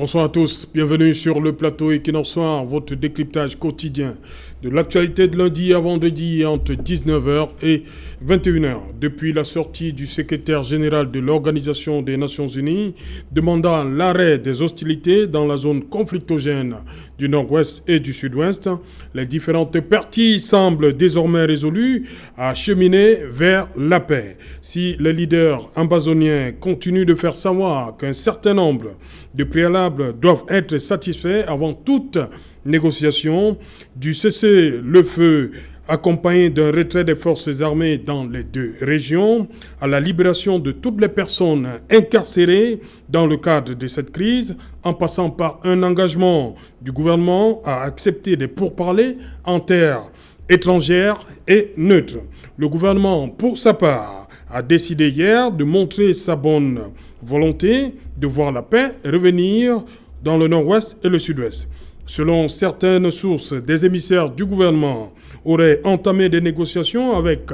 Bonsoir à tous, bienvenue sur le plateau Equinox Soir, votre décryptage quotidien de l'actualité de lundi à vendredi entre 19h et 21h. Depuis la sortie du secrétaire général de l'Organisation des Nations Unies demandant l'arrêt des hostilités dans la zone conflictogène du nord-ouest et du sud-ouest, les différentes parties semblent désormais résolues à cheminer vers la paix. Si les leaders amazoniens continuent de faire savoir qu'un certain nombre de préalables doivent être satisfaits avant toute négociation, du cessez-le-feu accompagné d'un retrait des forces armées dans les deux régions, à la libération de toutes les personnes incarcérées dans le cadre de cette crise, en passant par un engagement du gouvernement à accepter des pourparlers en terre étrangère et neutre. Le gouvernement, pour sa part, a décidé hier de montrer sa bonne volonté de voir la paix revenir dans le nord-ouest et le sud-ouest. Selon certaines sources, des émissaires du gouvernement auraient entamé des négociations avec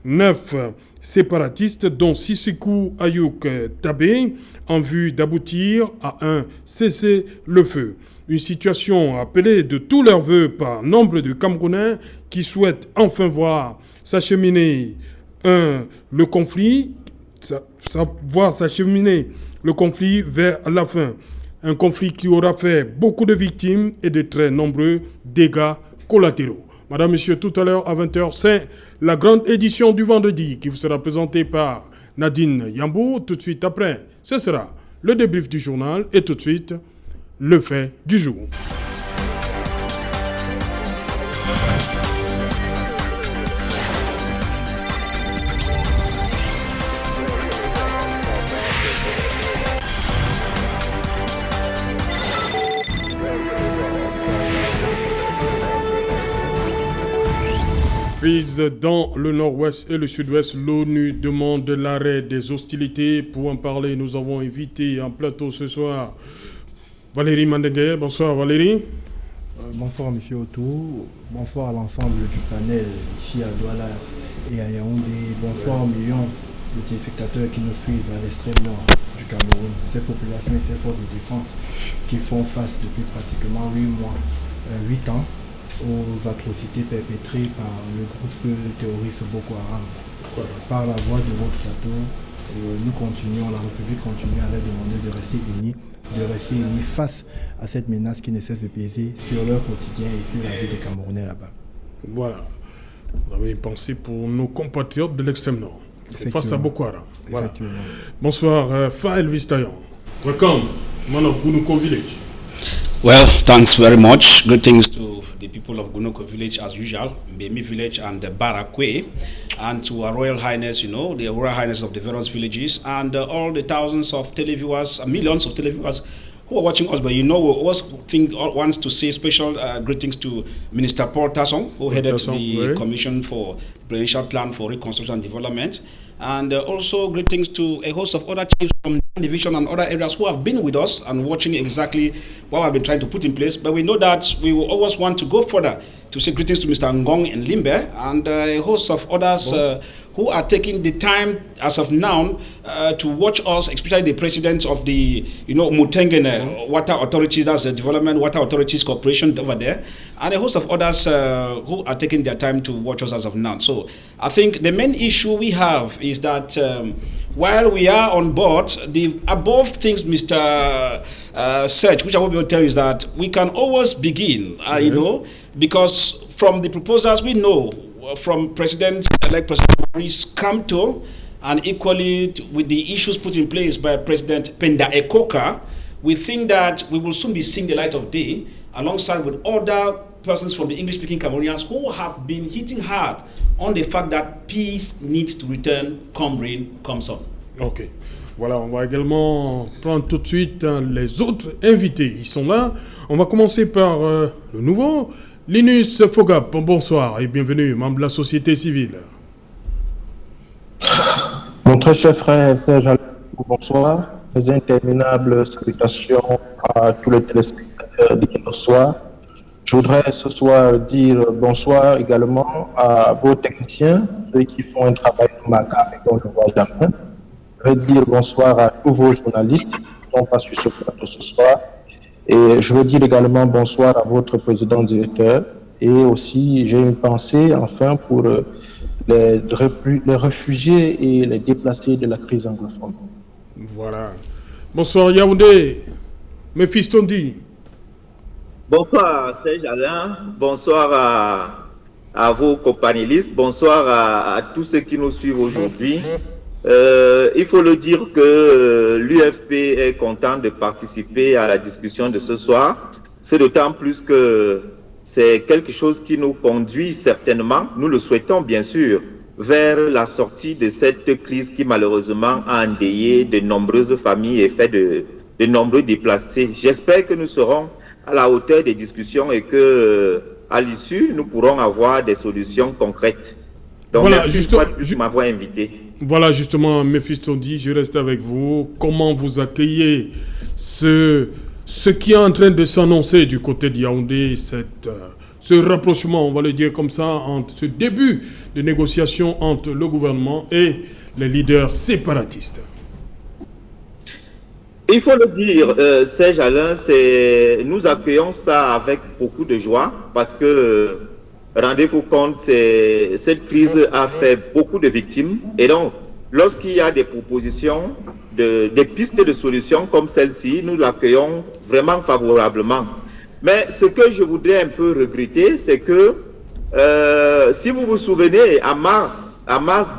9 séparatistes, dont Sisiku Ayuk Tabé, en vue d'aboutir à un cessez-le-feu. Une situation appelée de tous leurs vœux par nombre de Camerounais qui souhaitent enfin voir s'acheminer le conflit vers la fin. Un conflit qui aura fait beaucoup de victimes et de très nombreux dégâts collatéraux. Madame, Monsieur, tout à l'heure à 20h, c'est la grande édition du vendredi qui vous sera présentée par Nadine Yambo. Tout de suite après, ce sera le débrief du journal et tout de suite, le fait du jour. Crise dans le nord-ouest et le sud-ouest, l'ONU demande l'arrêt des hostilités. Pour en parler, nous avons invité en plateau ce soir Valérie Mandengue. Bonsoir Valérie. Bonsoir M. Otto, bonsoir à l'ensemble du panel ici à Douala et à Yaoundé. Bonsoir aux millions de téléspectateurs qui nous suivent à l'extrême nord du Cameroun. Ces populations et ces forces de défense qui font face depuis pratiquement 8 ans aux atrocités perpétrées par le groupe terroriste Boko Haram. Par la voix de votre plateau, la République continue à leur demander de rester unis face à cette menace qui ne cesse de peser sur leur quotidien et sur la vie des Camerounais là-bas. Voilà. Vous avez une pensée pour nos compatriotes de l'extrême nord, face à Boko Haram. Voilà. Bonsoir, Faël Vistayan. Welcome, man of Gunoko Village. Well, thanks very much. Greetings to the people of Gunoko Village as usual, Mbemi Village and Barakwe, and to Our Royal Highness, the Royal Highness of the various villages, and all the thousands of televiewers, millions of televiewers who are watching us. But we always wants to say special greetings to Minister Paul Tassong, who headed the Commission for Presidential Plan for Reconstruction and Development, and also greetings to a host of other chiefs from the division and other areas who have been with us and watching exactly what I've been trying to put in place. But we know that we will always want to go further to say greetings to Mr. Ngong in Limbe and a host of others who are taking the time as of now to watch us, especially the president of the Mutengene Water Authorities, that's the Development Water Authorities Corporation over there, and a host of others who are taking their time to watch us as of now. So I think the main issue we have is that while we are on board, the above things Mr. Serge, which I will be able to tell you, is that we can always begin, because from the proposals we know from President-elect President Maurice Kamto, and equally with the issues put in place by President Penda Ekoka, we think that we will soon be seeing the light of day alongside with other persons from the English-speaking Cameroonians who have been hitting hard on the fact that peace needs to return, come rain, come sun. Ok. Voilà, on va également prendre tout de suite les autres invités. Ils sont là. On va commencer par le nouveau, Linus Fogap. Bonsoir et bienvenue, membre de la société civile. Mon très cher frère Serge, bonsoir. Les interminables salutations à tous les téléspectateurs d'Equinox Soir. Je voudrais ce soir dire bonsoir également à vos techniciens, ceux qui font un travail remarquable et dont je ne vois jamais. Je veux dire bonsoir à tous vos journalistes qui n'ont pas su ce plateau ce soir. Et je veux dire également bonsoir à votre président directeur. Et aussi, j'ai une pensée, enfin, pour les réfugiés et les déplacés de la crise anglophone. Voilà. Bonsoir Yaoundé. Mephistondi. Bonsoir Serge Alain, bonsoir à vos copanélistes, bonsoir à tous ceux qui nous suivent aujourd'hui. Il faut le dire que l'UFP est content de participer à la discussion de ce soir. C'est d'autant plus que c'est quelque chose qui nous conduit certainement, nous le souhaitons bien sûr, vers la sortie de cette crise qui malheureusement a endeuillé de nombreuses familles et fait de nombreux déplacés. J'espère que nous serons à la hauteur des discussions et que à l'issue, nous pourrons avoir des solutions concrètes. Donc voilà, merci de m'avoir invité. Voilà justement, Mephistondi, je reste avec vous. Comment vous accueillez ce qui est en train de s'annoncer du côté de Yaoundé, ce rapprochement, on va le dire comme ça, entre ce début de négociation entre le gouvernement et les leaders séparatistes? Il faut le dire, Serge Alain, nous accueillons ça avec beaucoup de joie parce que, rendez-vous compte, cette crise a fait beaucoup de victimes. Et donc, lorsqu'il y a des propositions, des pistes de solutions comme celle-ci, nous l'accueillons vraiment favorablement. Mais ce que je voudrais un peu regretter, c'est que, si vous vous souvenez, à mars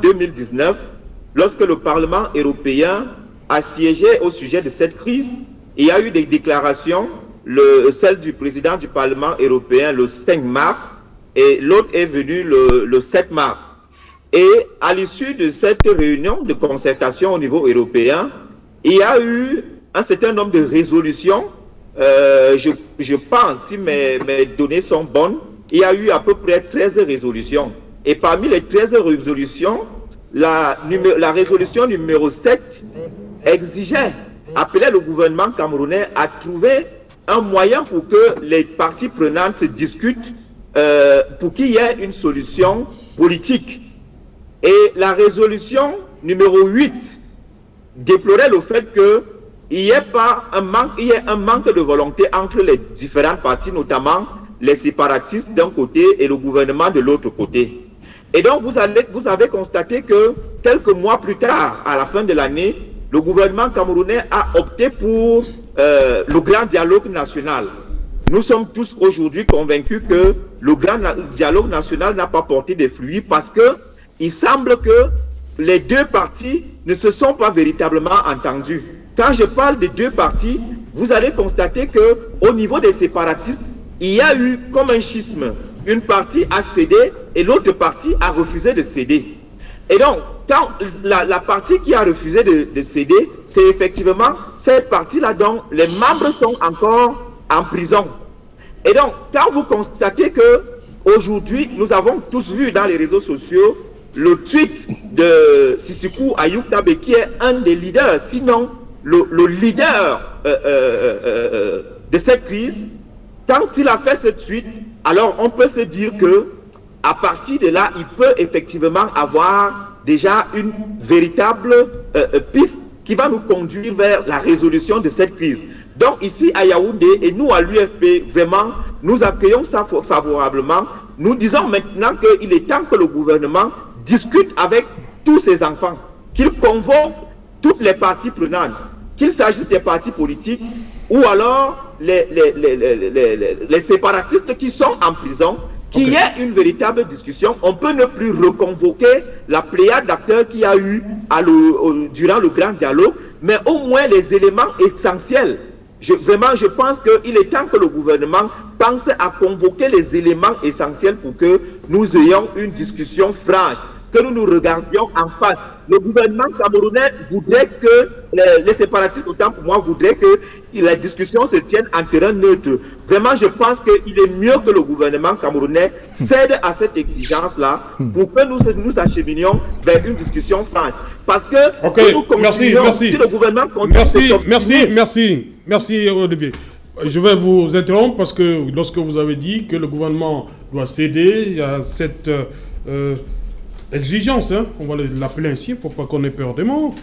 2019, lorsque le Parlement européen a siégé au sujet de cette crise, il y a eu des déclarations, celle du président du Parlement européen le 5 mars et l'autre est venu le 7 mars. Et à l'issue de cette réunion de concertation au niveau européen, il y a eu un certain nombre de résolutions. Je pense, si mes données sont bonnes, il y a eu à peu près 13 résolutions. Et parmi les 13 résolutions, la résolution numéro 7 appelait le gouvernement camerounais à trouver un moyen pour que les parties prenantes se discutent, pour qu'il y ait une solution politique. Et la résolution numéro 8 déplorait le fait qu'il n'y ait pas un manque de volonté entre les différentes parties, notamment les séparatistes d'un côté et le gouvernement de l'autre côté. Et donc vous avez constaté que quelques mois plus tard, à la fin de l'année, le gouvernement camerounais a opté pour le grand dialogue national. Nous sommes tous aujourd'hui convaincus que le grand dialogue national n'a pas porté de fruits parce que il semble que les deux parties ne se sont pas véritablement entendues. Quand je parle des deux parties, vous allez constater que au niveau des séparatistes, il y a eu comme un schisme. Une partie a cédé et l'autre partie a refusé de céder. Et donc, quand la partie qui a refusé de céder, c'est effectivement cette partie-là dont les membres sont encore en prison. Et donc, quand vous constatez que aujourd'hui, nous avons tous vu dans les réseaux sociaux le tweet de Sisikou Ayoukabe, qui est un des leaders, sinon le leader de cette crise. Quand il a fait ce tweet, alors on peut se dire que à partir de là, il peut effectivement avoir déjà une véritable piste qui va nous conduire vers la résolution de cette crise. Donc ici à Yaoundé et nous à l'UFP, vraiment, nous accueillons ça favorablement. Nous disons maintenant qu'il est temps que le gouvernement discute avec tous ses enfants, qu'il convoque toutes les parties prenantes, qu'il s'agisse des partis politiques ou alors les séparatistes qui sont en prison, qu'il y ait une véritable discussion. On peut ne plus reconvoquer la pléiade d'acteurs qu'il y a eu durant le grand dialogue, mais au moins les éléments essentiels. Vraiment, je pense qu'il est temps que le gouvernement pense à convoquer les éléments essentiels pour que nous ayons une discussion franche, que nous nous regardions en face. Le gouvernement camerounais voudrait que, les séparatistes autant pour moi voudraient que la discussion se tienne en terrain neutre. Vraiment, je pense qu'il est mieux que le gouvernement camerounais cède à cette exigence-là pour que nous acheminions vers une discussion franche. Parce que si nous continuons, si le gouvernement continue de s'obstiner... Merci Olivier. Je vais vous interrompre parce que lorsque vous avez dit que le gouvernement doit céder, il y a cette exigence, hein, on va l'appeler ainsi, il ne faut pas qu'on ait peur des mots.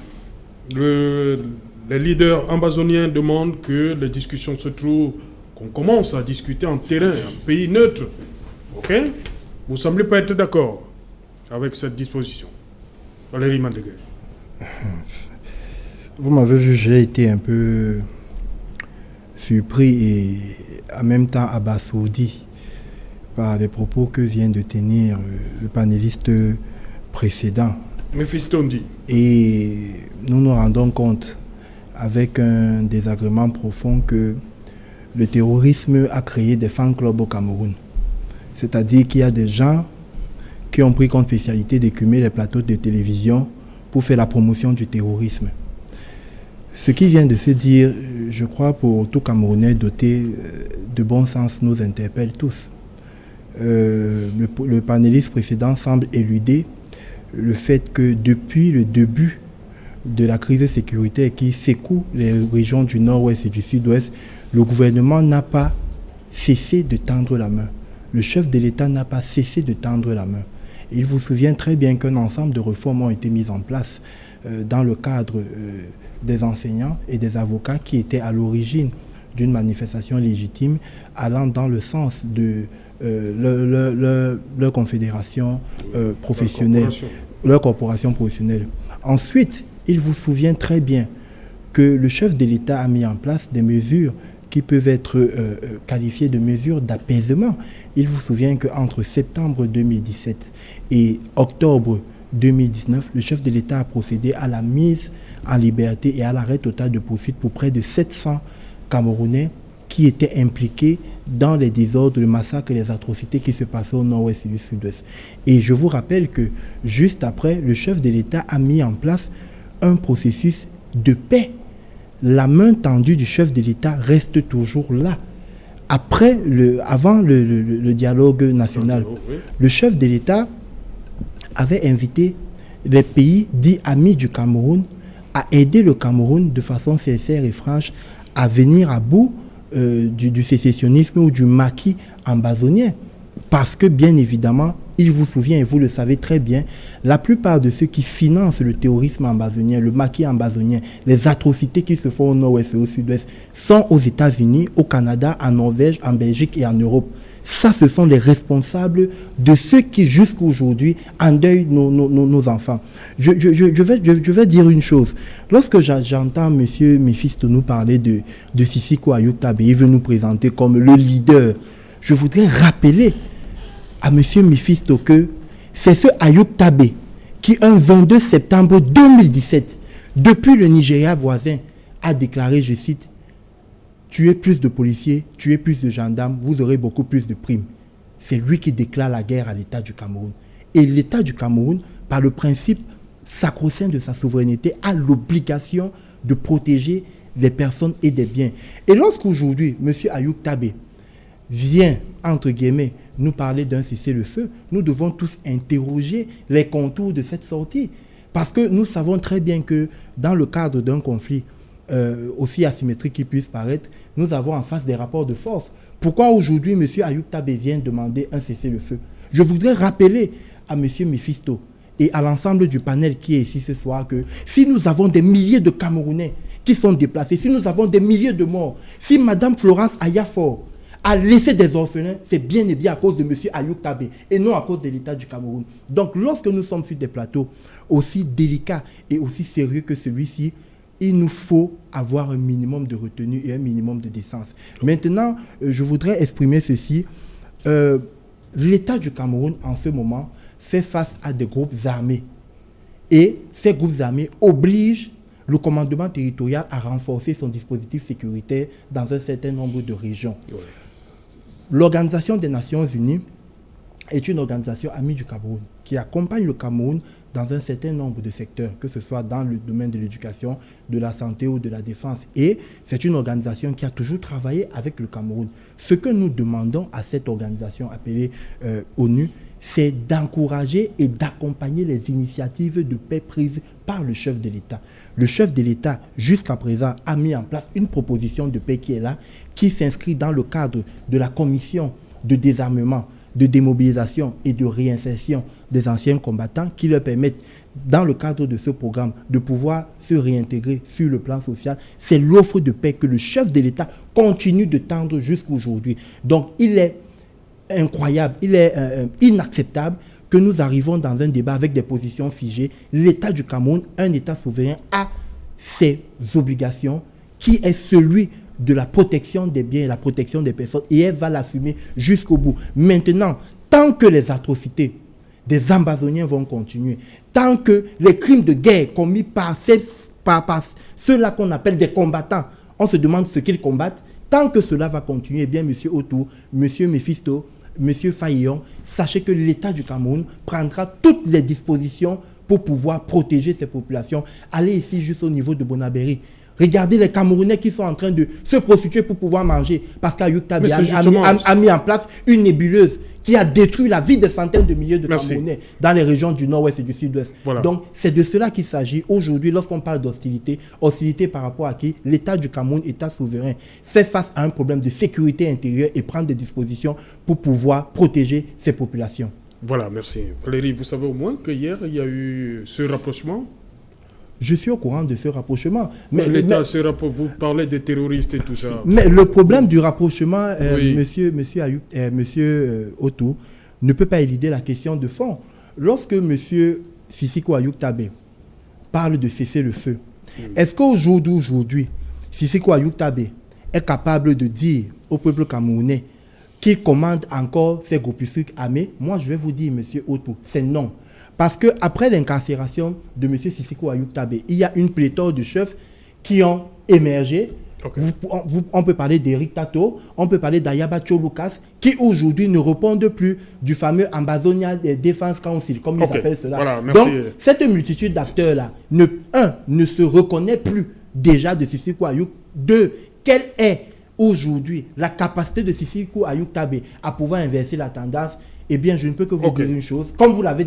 Les leaders ambazoniens demandent que les discussions se trouvent, qu'on commence à discuter en terrain, en pays neutre. Ok? Vous ne semblez pas être d'accord avec cette disposition. Valérie Mandegué. Vous m'avez vu, j'ai été un peu surpris et en même temps abasourdi par les propos que vient de tenir le panéliste précédent. Mephistondi. Et nous nous rendons compte, avec un désagrément profond, que le terrorisme a créé des fan clubs au Cameroun. C'est-à-dire qu'il y a des gens qui ont pris comme spécialité d'écumer les plateaux de télévision pour faire la promotion du terrorisme. Ce qui vient de se dire, je crois, pour tout Camerounais doté de bon sens, nous interpelle tous. Le panéliste précédent semble éluder le fait que depuis le début de la crise sécuritaire qui secoue les régions du nord-ouest et du sud-ouest, le gouvernement n'a pas cessé de tendre la main. Le chef de l'État n'a pas cessé de tendre la main. Et il vous souvient très bien qu'un ensemble de réformes ont été mises en place dans le cadre des enseignants et des avocats qui étaient à l'origine d'une manifestation légitime allant dans le sens de leur confédération professionnelle, leur corporation professionnelle. Ensuite, il vous souvient très bien que le chef de l'État a mis en place des mesures qui peuvent être qualifiées de mesures d'apaisement. Il vous souvient qu'entre septembre 2017 et octobre 2019, le chef de l'État a procédé à la mise en liberté et à l'arrêt total de poursuite pour près de 700 Camerounais qui étaient impliqués dans les désordres, le massacre et les atrocités qui se passaient au nord-ouest et du sud-ouest. Et je vous rappelle que juste après, le chef de l'État a mis en place un processus de paix. La main tendue du chef de l'État reste toujours là. Avant le dialogue national, le chef de l'État avait invité les pays dits amis du Cameroun à aider le Cameroun de façon sincère et franche à venir à bout du sécessionnisme ou du maquis ambazonien. Parce que, bien évidemment, il vous souvient, et vous le savez très bien, la plupart de ceux qui financent le terrorisme ambazonien, le maquis ambazonien, les atrocités qui se font au nord-ouest et au sud-ouest, sont aux États-Unis, au Canada, en Norvège, en Belgique et en Europe. Ça, ce sont les responsables de ceux qui, jusqu'à aujourd'hui, endeuillent nos enfants. Je vais dire une chose. Lorsque j'entends M. Mephisto nous parler de Sissoko Ayuk Tabe, il veut nous présenter comme le leader. Je voudrais rappeler à M. Mephisto que c'est ce Ayuk Tabe qui, un 22 septembre 2017, depuis le Nigeria voisin, a déclaré, je cite, « Tuez plus de policiers, tuez plus de gendarmes, vous aurez beaucoup plus de primes. » C'est lui qui déclare la guerre à l'État du Cameroun. Et l'État du Cameroun, par le principe sacro-saint de sa souveraineté, a l'obligation de protéger les personnes et des biens. Et lorsqu'aujourd'hui, M. Ayuk Tabe vient, entre guillemets, nous parler d'un cessez-le-feu, nous devons tous interroger les contours de cette sortie. Parce que nous savons très bien que dans le cadre d'un conflit aussi asymétrique qu'il puisse paraître, nous avons en face des rapports de force. Pourquoi aujourd'hui M. Ayuk Tabe vient demander un cessez-le-feu? Je voudrais rappeler à M. Mephisto et à l'ensemble du panel qui est ici ce soir que si nous avons des milliers de Camerounais qui sont déplacés, si nous avons des milliers de morts, si Mme Florence Ayafor a laissé des orphelins, c'est bien et bien à cause de M. Ayuk Tabe et non à cause de l'État du Cameroun. Donc lorsque nous sommes sur des plateaux aussi délicats et aussi sérieux que celui-ci, il nous faut avoir un minimum de retenue et un minimum de décence. Maintenant, je voudrais exprimer ceci. L'État du Cameroun, en ce moment, fait face à des groupes armés. Et ces groupes armés obligent le commandement territorial à renforcer son dispositif sécuritaire dans un certain nombre de régions. Ouais. L'Organisation des Nations Unies est une organisation amie du Cameroun qui accompagne le Cameroun dans un certain nombre de secteurs, que ce soit dans le domaine de l'éducation, de la santé ou de la défense. Et c'est une organisation qui a toujours travaillé avec le Cameroun. Ce que nous demandons à cette organisation appelée ONU, c'est d'encourager et d'accompagner les initiatives de paix prises par le chef de l'État. Le chef de l'État, jusqu'à présent, a mis en place une proposition de paix qui est là, qui s'inscrit dans le cadre de la commission de désarmement, de démobilisation et de réinsertion des anciens combattants qui leur permettent dans le cadre de ce programme, de pouvoir se réintégrer sur le plan social, c'est l'offre de paix que le chef de l'État continue de tendre jusqu'à aujourd'hui. Donc, il est incroyable, il est inacceptable que nous arrivons dans un débat avec des positions figées. L'État du Cameroun, un État souverain, a ses obligations, qui est celui de la protection des biens et la protection des personnes, et elle va l'assumer jusqu'au bout. Maintenant, tant que les atrocités des Ambazoniens vont continuer, tant que les crimes de guerre commis par ceux-là qu'on appelle des combattants, on se demande ce qu'ils combattent, tant que cela va continuer, eh bien, M. Otto, M. Mephisto, M. Fayon, sachez que l'État du Cameroun prendra toutes les dispositions pour pouvoir protéger ces populations. Allez ici juste au niveau de Bonabéry. Regardez les Camerounais qui sont en train de se prostituer pour pouvoir manger, parce qu'Ayoub Tabé a mis en place une nébuleuse qui a détruit la vie de centaines de milliers de Camerounais dans les régions du nord-ouest et du sud-ouest. Voilà. Donc, c'est de cela qu'il s'agit aujourd'hui lorsqu'on parle d'hostilité. Hostilité par rapport à qui l'État du Cameroun, État souverain, fait face à un problème de sécurité intérieure et prend des dispositions pour pouvoir protéger ses populations. Voilà, merci. Valérie, vous savez au moins qu'hier, il y a eu ce rapprochement ? Je suis au courant de ce rapprochement. Mais l'État, vous parlez des terroristes et tout ça. Mais le problème du rapprochement, monsieur Otto, ne peut pas éluder la question de fond. Lorsque monsieur Sissiko Ayoub Tabé parle de cesser le feu, est-ce qu'au jour d'aujourd'hui, Sissiko Ayoub Tabé est capable de dire au peuple camerounais qu'il commande encore ses groupuscules armés? Moi, je vais vous dire, monsieur Otto, c'est non. Parce qu'après l'incarcération de M. Sissiko Ayoub Tabé, il y a une pléthore de chefs qui ont émergé. Okay. On peut parler d'Eric Tato, on peut parler d'Ayaba Cholukas, qui aujourd'hui ne répondent plus du fameux Ambazonia Defense Council, comme ils appellent cela. Voilà, donc, cette multitude d'acteurs-là, ne se reconnaît plus déjà de Sissiko Ayoub. Deux, quelle est aujourd'hui la capacité de Sissiko Ayoub Tabé à pouvoir inverser la tendance? Eh bien, je ne peux que vous dire une chose. Comme vous l'avez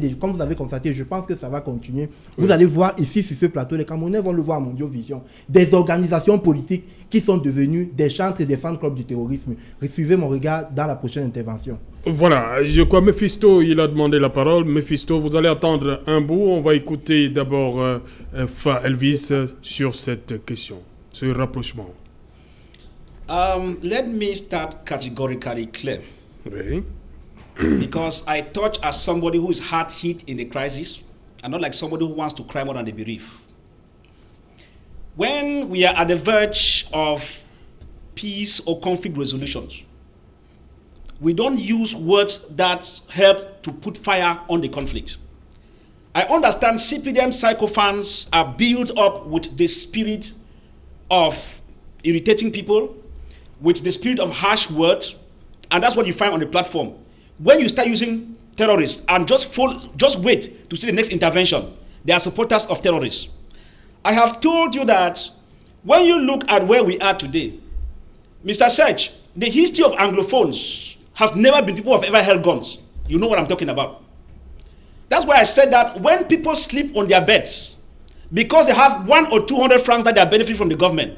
constaté, je pense que ça va continuer. Vous allez voir ici, sur ce plateau, les Camerounais vont le voir à Mondiovision, des organisations politiques qui sont devenues des chantres et des fan clubs du terrorisme. Suivez mon regard dans la prochaine intervention. Voilà, je crois Mephisto, il a demandé la parole. Mephisto, vous allez attendre un bout. On va écouter d'abord Fa Elvis sur cette question, ce rapprochement. Let me start categorically clear. Oui. Because I touch as somebody who is hard hit in the crisis and not like somebody who wants to cry more than the bereaved. When we are at the verge of peace or conflict resolutions, we don't use words that help to put fire on the conflict. I understand CPDM sycophants are built up with the spirit of irritating people, with the spirit of harsh words, and that's what you find on the platform. When you start using terrorists and just wait to see the next intervention, they are supporters of terrorists. I have told you that when you look at where we are today, Mr. Serge, the history of Anglophones has never been people who have ever held guns. You know what I'm talking about. That's why I said that when people sleep on their beds because they have 100 or 200 francs that they are benefiting from the government,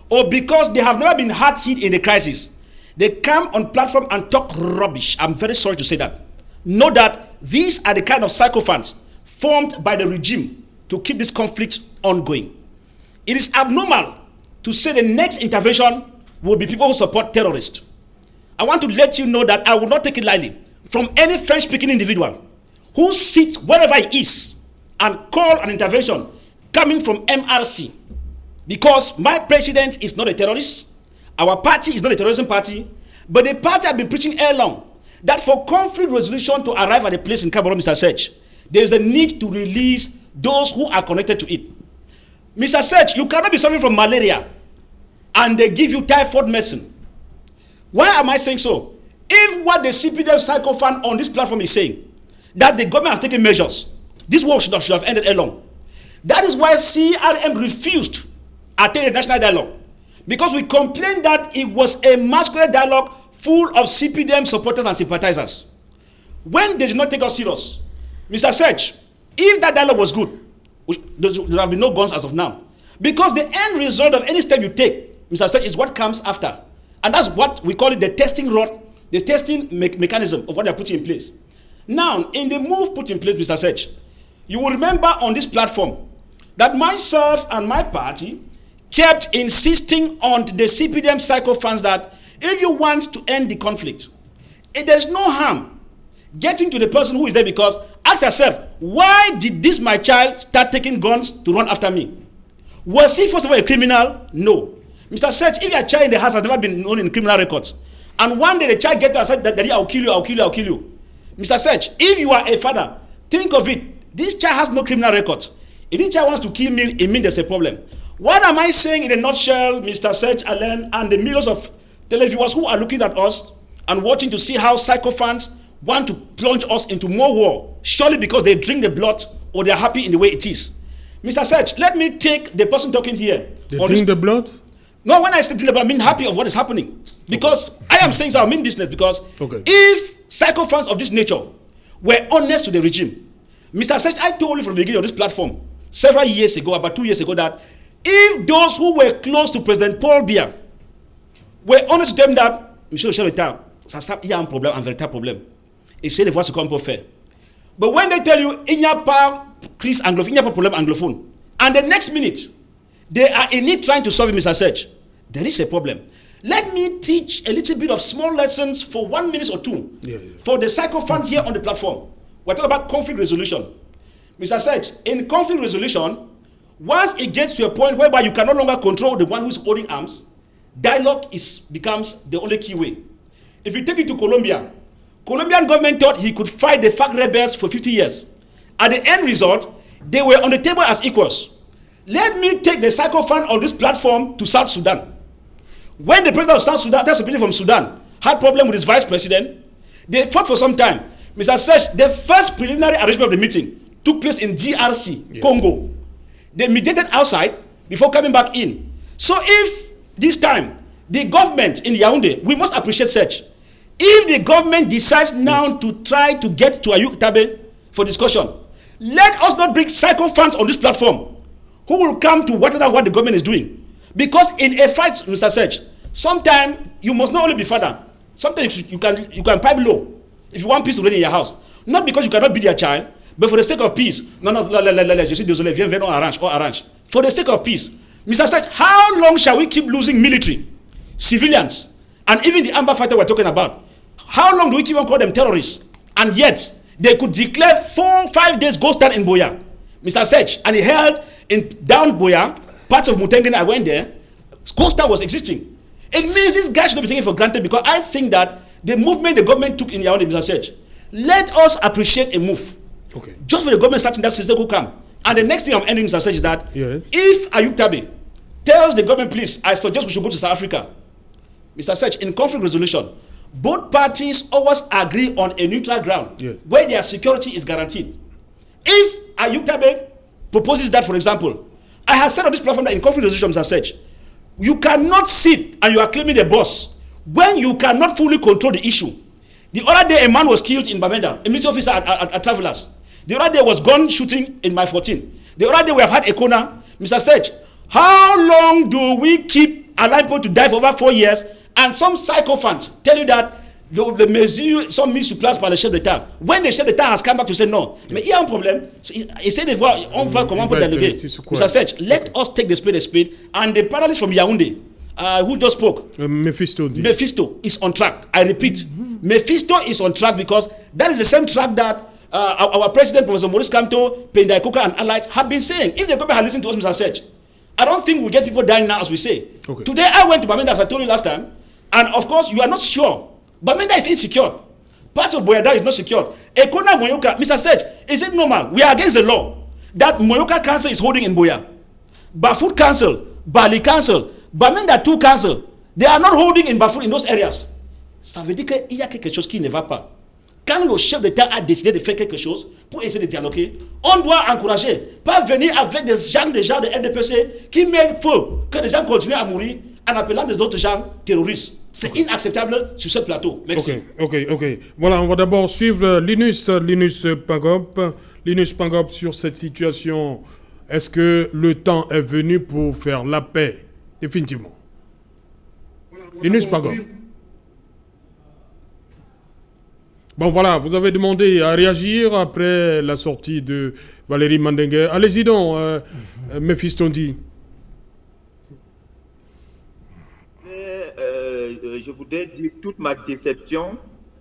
or because they have never been hard hit in the crisis, they come on platform and talk rubbish. I'm very sorry to say that. Know that these are the kind of sycophants formed by the regime to keep this conflict ongoing. It is abnormal to say the next intervention will be people who support terrorists. I want to let you know that I will not take it lightly from any French-speaking individual who sits wherever he is and call an intervention coming from MRC, because my president is not a terrorist. Our party is not a terrorism party, but the party have been preaching all along that for conflict resolution to arrive at a place in Cameroon, Mr. Serge, there is a need to release those who are connected to it. Mr. Serge, you cannot be suffering from malaria and they give you typhoid medicine. Why am I saying so? If what the CPDM sycophant on this platform is saying, that the government has taken measures, this war should have ended along. That is why CRM refused to attend the national dialogue. Because we complained that it was a masquerade dialogue full of CPDM supporters and sympathizers. When they did not take us serious, Mr. Serge, if that dialogue was good, there would have been no guns as of now. Because the end result of any step you take, Mr. Serge, is what comes after. And that's what we call it the testing rod, the testing mechanism of what they're putting in place. Now, in the move put in place, Mr. Serge, you will remember on this platform that myself and my party kept insisting on the CPDM sycophants that if you want to end the conflict, there's no harm getting to the person who is there, because ask yourself, why did this my child start taking guns to run after me? Was he first of all a criminal? No. Mr. Search, if your child in the house has never been known in criminal records, and one day the child gets and said, Daddy, I'll kill you, I'll kill you, I'll kill you. Mr. Search, if you are a father, think of it. This child has no criminal records. If this child wants to kill me, it means there's a problem. What am I saying in a nutshell, Mr. Search, Alain, and the millions of televiewers who are looking at us and watching to see how sycophants want to plunge us into more war, surely because they drink the blood or they're happy in the way it is. Mr. Search, let me take the person talking here. They drink the blood? No, when I say drink the blood, I mean happy of what is happening. Because I am saying so, I mean business, because if sycophants of this nature were honest to the regime, Mr. Search, I told you from the beginning of this platform, several years ago, about 2 years ago, that if those who were close to President Paul Biya were honest to them that, Monsieur le chef d'État, il y a un problème, un véritable problème. Essayez de voir ce qu'on peut faire. But when they tell you, il n'y a pas crise anglophone, il n'y a pas problème anglophone, and the next minute, they are in need trying to solve it, Mr. Search, there is a problem. Let me teach a little bit of small lessons for 1 minute or two for the sycophant here on the platform. We're talking about conflict resolution. Mr. Search, in conflict resolution, once it gets to a point whereby you can no longer control the one who's holding arms, dialogue becomes the only key way. If you take it to Colombia, Colombian government thought he could fight the FARC rebels for 50 years. At the end result, they were on the table as equals. Let me take the sycophant on this platform to South Sudan. When the president of South Sudan, that's a president from Sudan, had problem with his vice president, they fought for some time. Mr. Search, the first preliminary arrangement of the meeting took place in DRC, Congo. They mediated outside before coming back in. So if this time, the government in Yaoundé, we must appreciate Search. If the government decides now to try to get to Ayuk Tabe for discussion, let us not bring sycophants on this platform who will come to what the government is doing. Because in a fight, Mr. Search, sometimes you must not only be father, sometimes you can pipe low if you want peace to reign in your house. Not because you cannot beat your child, but for the sake of peace. Non, je suis désolé, viens, on arrange. For the sake of peace. Mr. Search, how long shall we keep losing military, civilians, and even the amber fighter we're talking about? How long do we keep on call them terrorists? And yet, they could declare 4-5 days ghost town in Boya. Mr. Search, and he held in down Boya, parts of Mutengene, I went there, ghost town was existing. It means this guy should not be taken for granted, because I think that the movement the government took in Yaoundé, Mr. Search, let us appreciate a move. Just for the government starting that system could come. And the next thing I'm ending, Mr. Search, is that if Ayuk Tabe tells the government, please, I suggest we should go to South Africa, Mr. Search, in conflict resolution, both parties always agree on a neutral ground where their security is guaranteed. If Ayuk Tabe proposes that, for example, I have said on this platform that in conflict resolution, Mr. Search, you cannot sit and you are claiming the boss when you cannot fully control the issue. The other day, a man was killed in Bamenda, a military officer at Travelers. The other day was gun shooting in my 14. The other day we have had a corner. Mr. Search, how long do we keep allowing people to die for over 4 years, and some sycophants tell you that the mesure sont mises sur place par le chef d'État. When the chef d'État has come back to say no, mais il y a un problème. Essayez de voir, on va comment on peut dialoguer. Mr. Search, let us take the spade, and the panelist from Yaoundé, who just spoke, Mephisto is on track. I repeat, Mephisto is on track, because that is the same track that our president, Professor Maurice Kamto, Pendai Koka, and allies had been saying. If the government had listened to us, Mr. Search, I don't think we'll get people dying now, as we say. Today, I went to Bamenda, as I told you last time, and of course, you are not sure. Bamenda is insecure. Part of Boyada is not secure. Ekona Moyoka, Mr. Search, is it normal? We are against the law that Moyoka Council is holding in Boya. Bafut Council, Bali Council, Bamenda 2 Council, they are not holding in Bafut in those areas. Ça veut dire qu'il y a quelque chose qui ne va pas. Quand le chef d'État a décidé de faire quelque chose pour essayer de dialoguer, on doit encourager, pas venir avec des gens de RDPC qui mettent feu, que les gens continuent à mourir en appelant des autres gens terroristes. C'est inacceptable sur ce plateau. Merci. Ok. Voilà, on va d'abord suivre Linus Pangop sur cette situation. Est-ce que le temps est venu pour faire la paix? Définitivement. Linus Pangop. Bon voilà, vous avez demandé à réagir après la sortie de Valérie Mandingue. Allez-y donc, Mephistondi. Je voudrais dire toute ma déception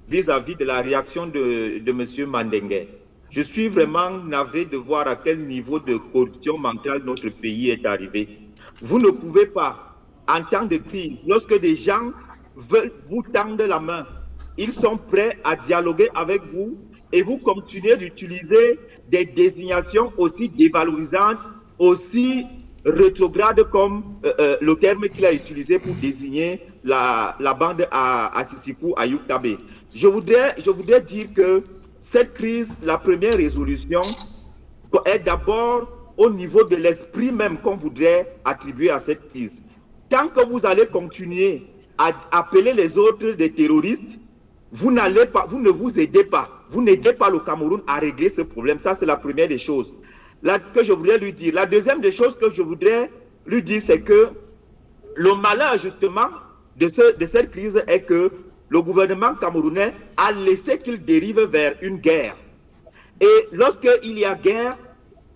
vis-à-vis de la réaction de M. Mandingue. Je suis vraiment navré de voir à quel niveau de corruption mentale notre pays est arrivé. Vous ne pouvez pas, en temps de crise, lorsque des gens veulent vous tendre la main, ils sont prêts à dialoguer avec vous et vous continuez d'utiliser des désignations aussi dévalorisantes, aussi rétrogrades comme le terme qu'il a utilisé pour désigner la bande à Sisikou, à Youktabé. Je voudrais dire que cette crise, la première résolution est d'abord au niveau de l'esprit même qu'on voudrait attribuer à cette crise. Tant que vous allez continuer à appeler les autres des terroristes, vous ne vous aidez pas. Vous n'aidez pas le Cameroun à régler ce problème. Ça, c'est la première des choses que je voudrais lui dire. La deuxième des choses que je voudrais lui dire, c'est que le malheur, justement, de cette crise est que le gouvernement camerounais a laissé qu'il dérive vers une guerre. Et lorsqu'il y a guerre,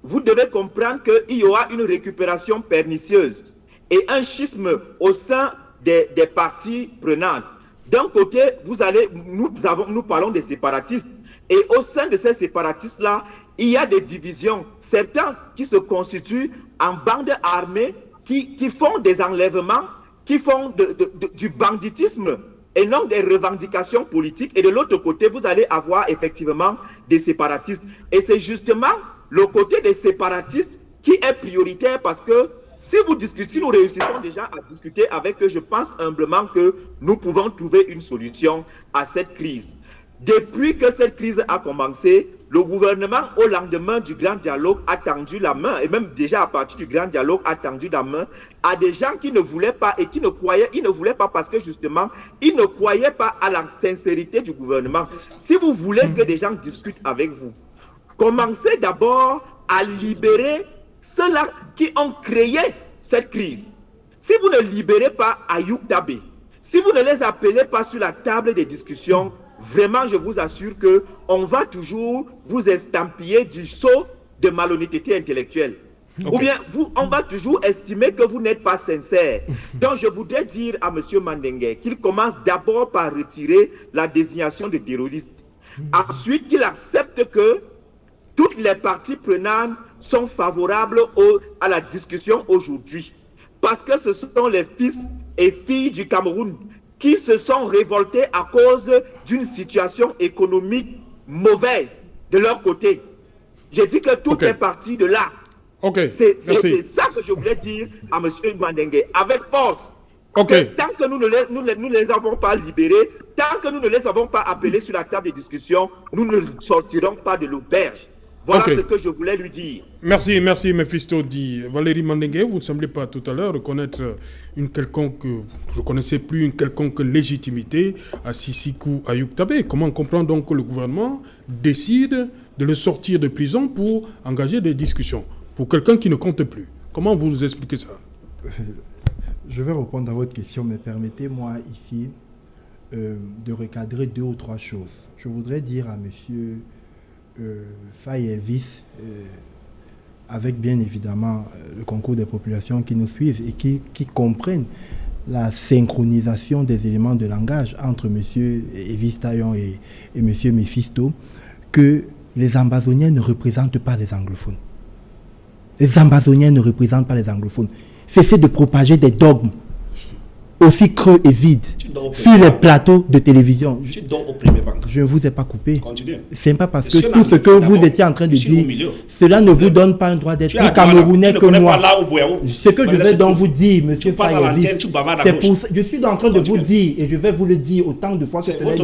vous devez comprendre qu'il y aura une récupération pernicieuse et un schisme au sein des parties prenantes. D'un côté, nous parlons des séparatistes. Et au sein de ces séparatistes-là, il y a des divisions. Certains qui se constituent en bandes armées, qui font des enlèvements, qui font du banditisme et non des revendications politiques. Et de l'autre côté, vous allez avoir effectivement des séparatistes. Et c'est justement le côté des séparatistes qui est prioritaire parce que si nous réussissons déjà à discuter avec eux, je pense humblement que nous pouvons trouver une solution à cette crise. Depuis que cette crise a commencé, le gouvernement, au lendemain du grand dialogue, a tendu la main, et même déjà à partir du grand dialogue, a tendu la main à des gens qui ne voulaient pas et qui ne croyaient, ils ne voulaient pas parce que justement, ils ne croyaient pas à la sincérité du gouvernement. Si vous voulez que des gens discutent avec vous, commencez d'abord à libérer ceux-là qui ont créé cette crise. Si vous ne libérez pas Ayoub Tabé, si vous ne les appelez pas sur la table des discussions, vraiment, je vous assure qu'on va toujours vous estampiller du sceau de malhonnêteté intellectuelle. Okay. Ou bien, on va toujours estimer que vous n'êtes pas sincère. Donc, je voudrais dire à M. Mandingue qu'il commence d'abord par retirer la désignation de terroriste. Ensuite, qu'il accepte que toutes les parties prenantes sont favorables à la discussion aujourd'hui. Parce que ce sont les fils et filles du Cameroun qui se sont révoltés à cause d'une situation économique mauvaise de leur côté. J'ai dit que tout est parti de là. C'est ça que je voulais dire à M. Mandingue, avec force. Tant que nous ne les avons pas libérés, tant que nous ne les avons pas appelés sur la table de discussion, nous ne sortirons pas de l'auberge. Voilà ce que je voulais lui dire. Merci, Mephisto dit. Valérie Mandingue, vous ne semblez pas tout à l'heure reconnaissez plus une quelconque légitimité à Sisikou Ayoub Tabé. Comment comprendre donc que le gouvernement décide de le sortir de prison pour engager des discussions pour quelqu'un qui ne compte plus? Comment vous expliquez ça? Je vais répondre à votre question, mais permettez-moi ici de recadrer 2 ou 3 choses. Je voudrais dire à monsieur Faye Elvis, avec bien évidemment le concours des populations qui nous suivent et qui comprennent la synchronisation des éléments de langage entre M. Elvis Taillon et M. Mephisto, que les Ambazoniens ne représentent pas les anglophones. Les Ambazoniens ne représentent pas les anglophones. Cessez de propager des dogmes aussi creux et vides sur les plateaux de télévision. Je ne vous ai pas coupé. C'est pas parce que tout ce que vous étiez en train de dire, cela ne vous donne pas un droit d'être plus camerounais que moi. Ce que je vais donc vous dire, monsieur Faye, c'est pour ça. Je suis en train de vous dire, et je vais vous le dire autant de fois que cela est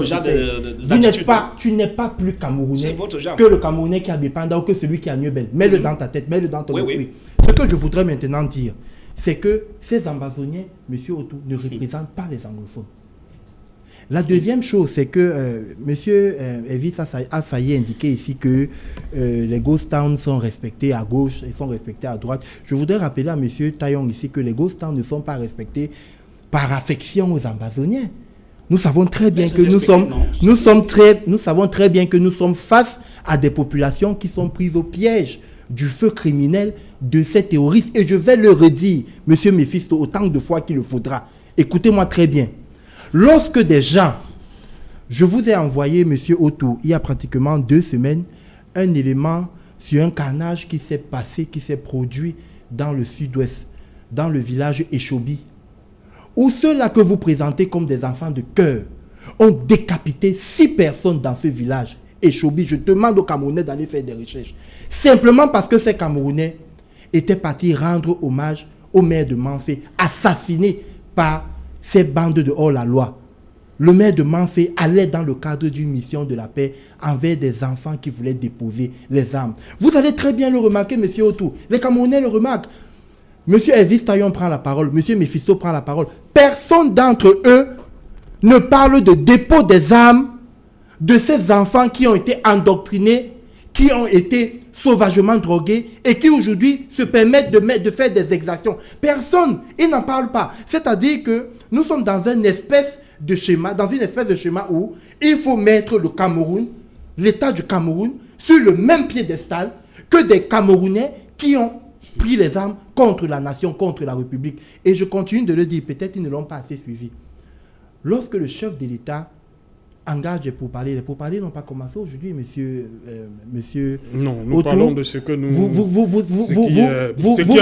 nécessaire. Tu n'es pas plus camerounais que le Camerounais qui a Bépanda ou que celui qui a Niobel. Mets-le dans ta tête, mets-le dans ton esprit. Ce que je voudrais maintenant dire, c'est que ces Ambazoniens, M. Otou, ne représentent pas les anglophones. La deuxième chose, c'est que M. Elvis a failli indiquer ici que les ghost towns sont respectés à gauche et sont respectés à droite. Je voudrais rappeler à M. Taillon ici que les ghost towns ne sont pas respectés par affection aux Ambazoniens. Nous savons très bien que nous savons très bien que nous sommes face à des populations qui sont prises au piège du feu criminel de ces terroristes. Et je vais le redire, monsieur Mephisto, autant de fois qu'il le faudra. Écoutez-moi très bien. Lorsque des gens, je vous ai envoyé, monsieur Otto, il y a pratiquement 2 semaines, un élément sur un carnage qui s'est passé, qui s'est produit dans le sud-ouest, dans le village Echobi, où ceux-là que vous présentez comme des enfants de cœur ont décapité 6 personnes dans ce village Echobi. Je demande aux Camerounais d'aller faire des recherches. Simplement parce que ces Camerounais étaient partis rendre hommage au maire de Manfé, assassiné par ces bandes de hors-la-loi. Le maire de Manfé allait dans le cadre d'une mission de la paix envers des enfants qui voulaient déposer les armes. Vous allez très bien le remarquer, monsieur Otto. Les Camerounais le remarquent. Monsieur Elvis Taillon prend la parole, monsieur Mephisto prend la parole. Personne d'entre eux ne parle de dépôt des armes de ces enfants qui ont été endoctrinés, qui ont été sauvagement drogués et qui aujourd'hui se permettent de faire des exactions. Personne, ils n'en parlent pas. C'est-à-dire que nous sommes dans une espèce de schéma où il faut mettre le Cameroun, l'État du Cameroun, sur le même piédestal que des Camerounais qui ont pris les armes contre la nation, contre la République. Et je continue de le dire, peut-être ils ne l'ont pas assez suivi. Lorsque le chef de l'État engage les pourparlers n'ont pas commencé aujourd'hui, monsieur. Non, nous Otto, parlons de ce que nous. Vous vous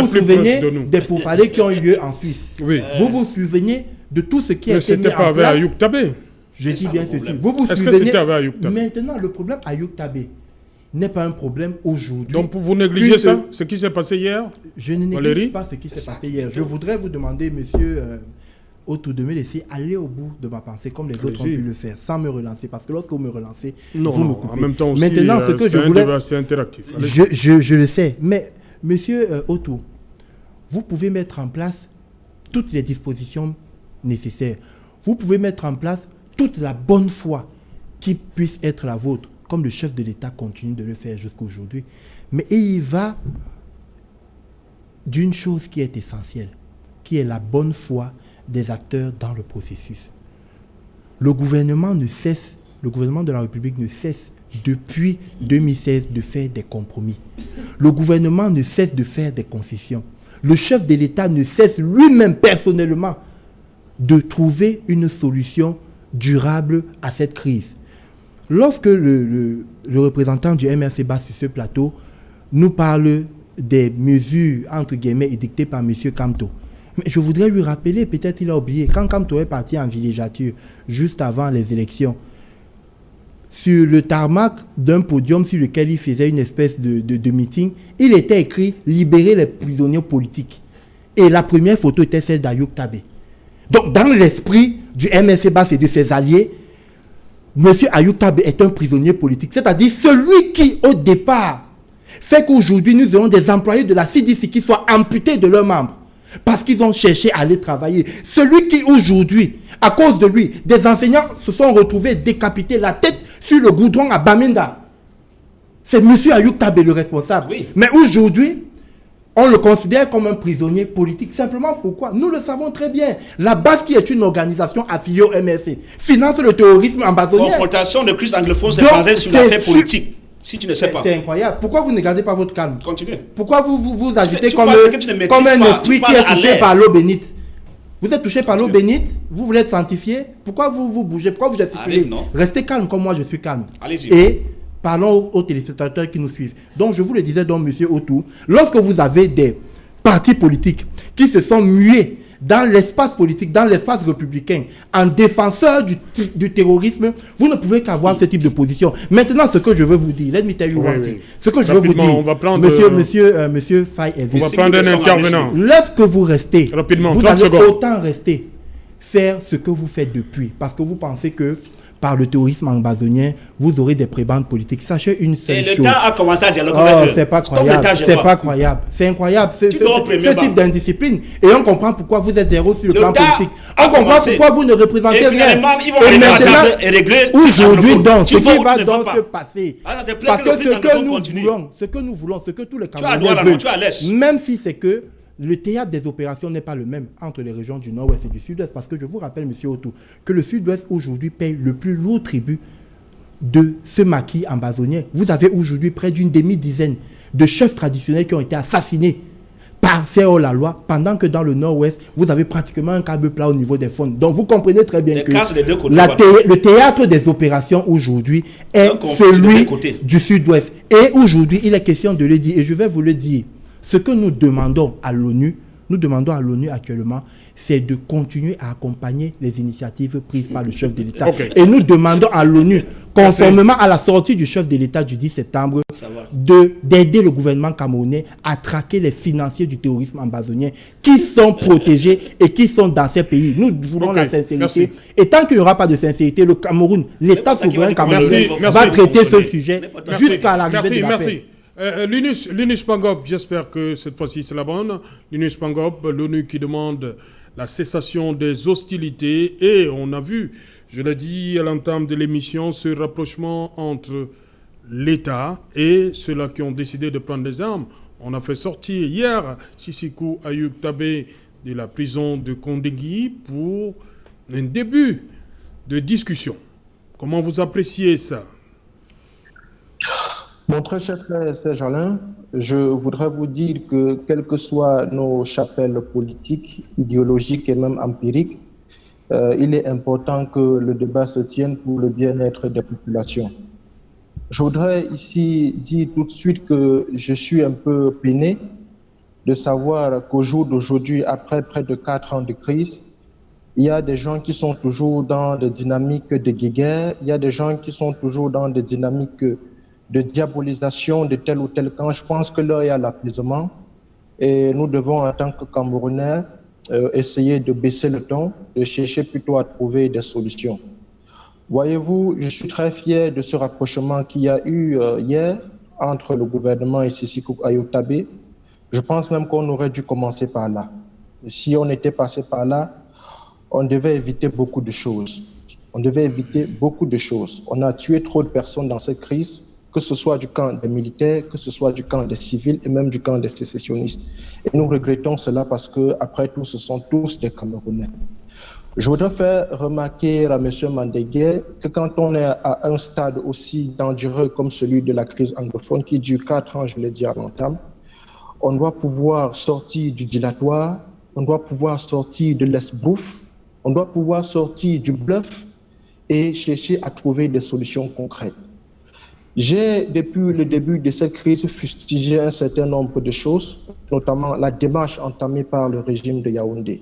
souvenez des pourparlers qui ont eu lieu en Suisse. Oui. Vous vous souvenez de tout ce qui a été mis en place. Mais c'était pas avec Ayoub Tabé. Je dis bien ceci. Vous vous Est-ce souvenez. que c'était avec Ayoub Tabé? Maintenant, le problème Ayoub Tabé n'est pas un problème aujourd'hui. Donc vous négligez ça, ce qui s'est passé hier? Je ne néglige pas ce qui s'est passé hier. Je voudrais vous demander, monsieur Otto, de me laisser aller au bout de ma pensée comme les autres ont pu le faire, sans me relancer. Parce que lorsque vous me relancez, vous me coupez. En même temps aussi, maintenant, ce que je voulais, c'est interactif. Je le sais. Mais, monsieur Otto, vous pouvez mettre en place toutes les dispositions nécessaires. Vous pouvez mettre en place toute la bonne foi qui puisse être la vôtre, comme le chef de l'État continue de le faire jusqu'à aujourd'hui. Mais il y va d'une chose qui est essentielle, qui est la bonne foi des acteurs dans le processus. Le gouvernement de la République ne cesse depuis 2016 de faire des compromis. Le gouvernement ne cesse de faire des concessions. Le chef de l'État ne cesse lui-même personnellement de trouver une solution durable à cette crise. Lorsque le représentant du MRC-BAS sur ce plateau nous parle des mesures, entre guillemets, édictées par M. Kamto, mais je voudrais lui rappeler, peut-être il a oublié, quand Kamto est parti en villégiature, juste avant les élections, sur le tarmac d'un podium sur lequel il faisait une espèce de meeting, il était écrit « Libérer les prisonniers politiques ». Et la première photo était celle d'Ayoub Tabé. Donc, dans l'esprit du MRC-BAS et de ses alliés, M. Ayoub Tabé est un prisonnier politique. C'est-à-dire celui qui, au départ, fait qu'aujourd'hui, nous avons des employés de la CDC qui soient amputés de leurs membres parce qu'ils ont cherché à aller travailler. Celui qui, aujourd'hui, à cause de lui, des enseignants se sont retrouvés décapités la tête sur le goudron à Bamenda. C'est M. Ayoub Tabé le responsable. Oui. Mais aujourd'hui, on le considère comme un prisonnier politique. Simplement pourquoi? Nous le savons très bien. La BAS, qui est une organisation affiliée au MRC, finance le terrorisme ambazonien. Confrontation de crise anglophone, c'est basé sur l'affaire politique. Si tu ne sais pas. C'est incroyable. Pourquoi vous ne gardez pas votre calme? Continuez. Pourquoi vous agitez comme un esprit qui est touché par l'eau bénite? Vous êtes touché par l'eau bénite, vous voulez être sanctifié. Pourquoi vous bougez? Pourquoi vous gesticulez? Restez calme comme moi je suis calme. Allez-y. Et parlons aux téléspectateurs qui nous suivent. Donc je vous le disais donc, monsieur Otto, lorsque vous avez des partis politiques qui se sont mués dans l'espace politique, dans l'espace républicain, en défenseur du terrorisme, vous ne pouvez qu'avoir ce type de position. Maintenant, ce que je veux vous dire, let me tell you one thing. Ce que je veux vous dire, monsieur Faye Elvis, on va prendre un intervenant. Lorsque vous restez, rapidement, vous allez autant rester faire ce que vous faites depuis, parce que vous pensez que par le terrorisme ambazonien, vous aurez des prébendes politiques. Sachez une seule chose. Et l'État a commencé à dialoguer avec eux. C'est pas croyable. C'est pas croyable. C'est incroyable. Ce type d'indiscipline. Et on comprend pourquoi vous êtes zéro sur le plan politique. On comprend pourquoi vous ne représentez rien. Ils vont venir à table et régler. Aujourd'hui, donc, ce qui va donc se passer. Parce que ce que nous voulons, ce que tous les Camerounais veulent, même si c'est que le théâtre des opérations n'est pas le même entre les régions du Nord-Ouest et du Sud-Ouest, parce que je vous rappelle, M. Autou, que le Sud-Ouest aujourd'hui paye le plus lourd tribut de ce maquis ambazonien. Vous avez aujourd'hui près d'une demi-dizaine de chefs traditionnels qui ont été assassinés par ces hors-la-loi, pendant que dans le Nord-Ouest, vous avez pratiquement un câble plat au niveau des fonds. Donc vous comprenez très bien que le théâtre des opérations aujourd'hui est celui du Sud-Ouest. Et aujourd'hui, il est question de le dire, et je vais vous le dire, ce que nous demandons à l'ONU actuellement, c'est de continuer à accompagner les initiatives prises par le chef de l'État. Okay. Et nous demandons à l'ONU, conformément à la sortie du chef de l'État du 10 septembre, d'aider le gouvernement camerounais à traquer les financiers du terrorisme ambazonien qui sont protégés et qui sont dans ces pays. Nous voulons la sincérité. Merci. Et tant qu'il n'y aura pas de sincérité, le Cameroun, l'État souverain camerounais, va traiter ce sujet jusqu'à l'arrivée de la paix. L'UNUS Pangop, j'espère que cette fois-ci c'est la bonne. L'UNUS Pangop, l'ONU qui demande la cessation des hostilités. Et on a vu, je l'ai dit à l'entame de l'émission, ce rapprochement entre l'État et ceux-là qui ont décidé de prendre des armes. On a fait sortir hier Sisikou Ayuk Tabé de la prison de Kondegui pour un début de discussion. Comment vous appréciez ça ? Mon très cher frère Serge Alain, je voudrais vous dire que quelles que soient nos chapelles politiques, idéologiques et même empiriques, il est important que le débat se tienne pour le bien-être des populations. Je voudrais ici dire tout de suite que je suis un peu peiné de savoir qu'au jour d'aujourd'hui, après près de 4 ans de crise, il y a des gens qui sont toujours dans des dynamiques de guerre, il y a des gens qui sont toujours dans des dynamiques de diabolisation de tel ou tel camp. Je pense que là, il y a l'apaisement et nous devons, en tant que Camerounais, essayer de baisser le ton, de chercher plutôt à trouver des solutions. Voyez-vous, je suis très fier de ce rapprochement qu'il y a eu hier entre le gouvernement et Sisikou Ayuk Tabé. Je pense même qu'on aurait dû commencer par là. Et si on était passé par là, on devait éviter beaucoup de choses. On a tué trop de personnes dans cette crise, que ce soit du camp des militaires, que ce soit du camp des civils et même du camp des sécessionnistes. Et nous regrettons cela parce que, après tout, ce sont tous des Camerounais. Je voudrais faire remarquer à M. Mandégué que quand on est à un stade aussi dangereux comme celui de la crise anglophone, qui dure 4 ans, je l'ai dit à l'entame, on doit pouvoir sortir du dilatoire, on doit pouvoir sortir de l'esbrouf, on doit pouvoir sortir du bluff et chercher à trouver des solutions concrètes. J'ai, depuis le début de cette crise, fustigé un certain nombre de choses, notamment la démarche entamée par le régime de Yaoundé.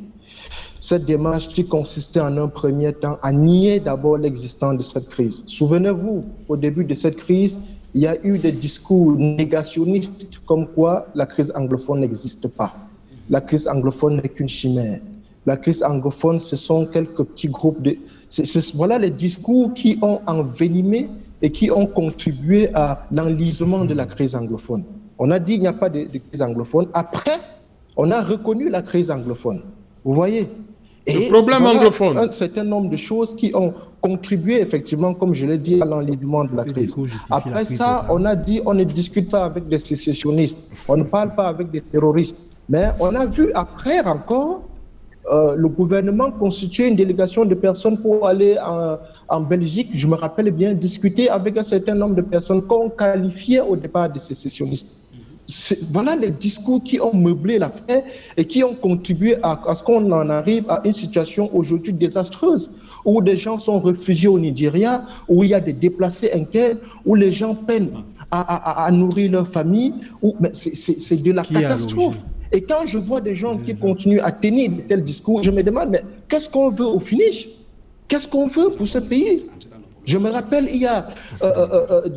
Cette démarche qui consistait en un premier temps à nier d'abord l'existence de cette crise. Souvenez-vous, au début de cette crise, il y a eu des discours négationnistes comme quoi la crise anglophone n'existe pas. La crise anglophone n'est qu'une chimère. La crise anglophone, ce sont quelques petits groupes de... Voilà les discours qui ont envenimé et qui ont contribué à l'enlisement de la crise anglophone. On a dit qu'il n'y a pas de crise anglophone. Après, on a reconnu la crise anglophone. Vous voyez ? Le problème anglophone. Un certain nombre de choses qui ont contribué, effectivement, comme je l'ai dit, à l'enlisement de la crise. Après ça, on a dit on ne discute pas avec des sécessionnistes, on ne parle pas avec des terroristes. Mais on a vu après encore le gouvernement constituer une délégation de personnes pour aller en Belgique, je me rappelle bien, discuter avec un certain nombre de personnes qu'on qualifiait au départ de sécessionnistes. Voilà les discours qui ont meublé l'affaire et qui ont contribué à ce qu'on en arrive à une situation aujourd'hui désastreuse, où des gens sont réfugiés au Nigeria, où il y a des déplacés internes, où les gens peinent à nourrir leur famille, mais c'est de la catastrophe. Et quand je vois des gens qui continuent à tenir de tels discours, je me demande, mais qu'est-ce qu'on veut au finish? Qu'est-ce qu'on veut pour ce pays? Je me rappelle, il y a,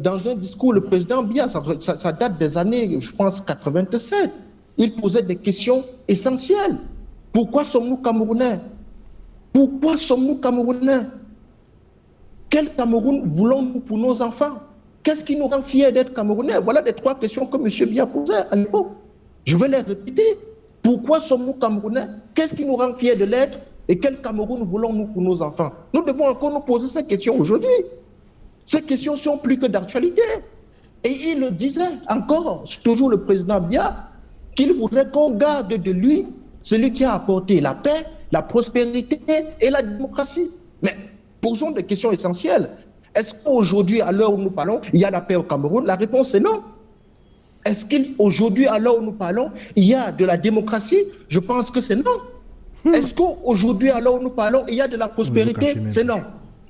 dans un discours, le président Biya, ça date des années, je pense, 87, il posait des questions essentielles. Pourquoi sommes-nous Camerounais? Pourquoi sommes-nous Camerounais? Quel Cameroun voulons-nous pour nos enfants? Qu'est-ce qui nous rend fiers d'être Camerounais? Voilà les 3 questions que M. Biya posait à l'époque. Je vais les répéter. Pourquoi sommes-nous Camerounais? Qu'est-ce qui nous rend fiers de l'être? Et quel Cameroun voulons-nous pour nos enfants? Nous devons encore nous poser ces questions aujourd'hui. Ces questions sont plus que d'actualité. Et il le disait encore, toujours le président Biya, qu'il voudrait qu'on garde de lui celui qui a apporté la paix, la prospérité et la démocratie. Mais posons des questions essentielles. Est-ce qu'aujourd'hui, à l'heure où nous parlons, il y a la paix au Cameroun? La réponse est non. Est-ce qu'aujourd'hui, à l'heure où nous parlons, il y a de la démocratie? Je pense que c'est non. Est-ce qu'aujourd'hui, à l'heure où nous parlons, il y a de la prospérité? C'est non.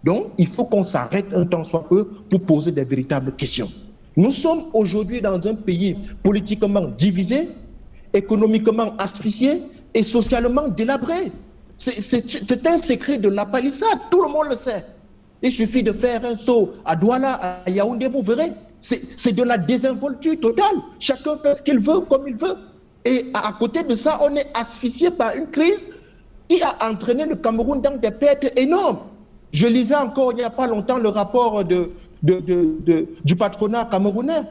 Donc, il faut qu'on s'arrête un temps soit peu pour poser des véritables questions. Nous sommes aujourd'hui dans un pays politiquement divisé, économiquement asphyxié et socialement délabré. C'est un secret de la palissade, tout le monde le sait. Il suffit de faire un saut à Douala, à Yaoundé, vous verrez. C'est de la désinvolture totale. Chacun fait ce qu'il veut, comme il veut. Et à côté de ça, on est asphyxié par une crise qui a entraîné le Cameroun dans des pertes énormes. Je lisais encore il n'y a pas longtemps le rapport du patronat camerounais,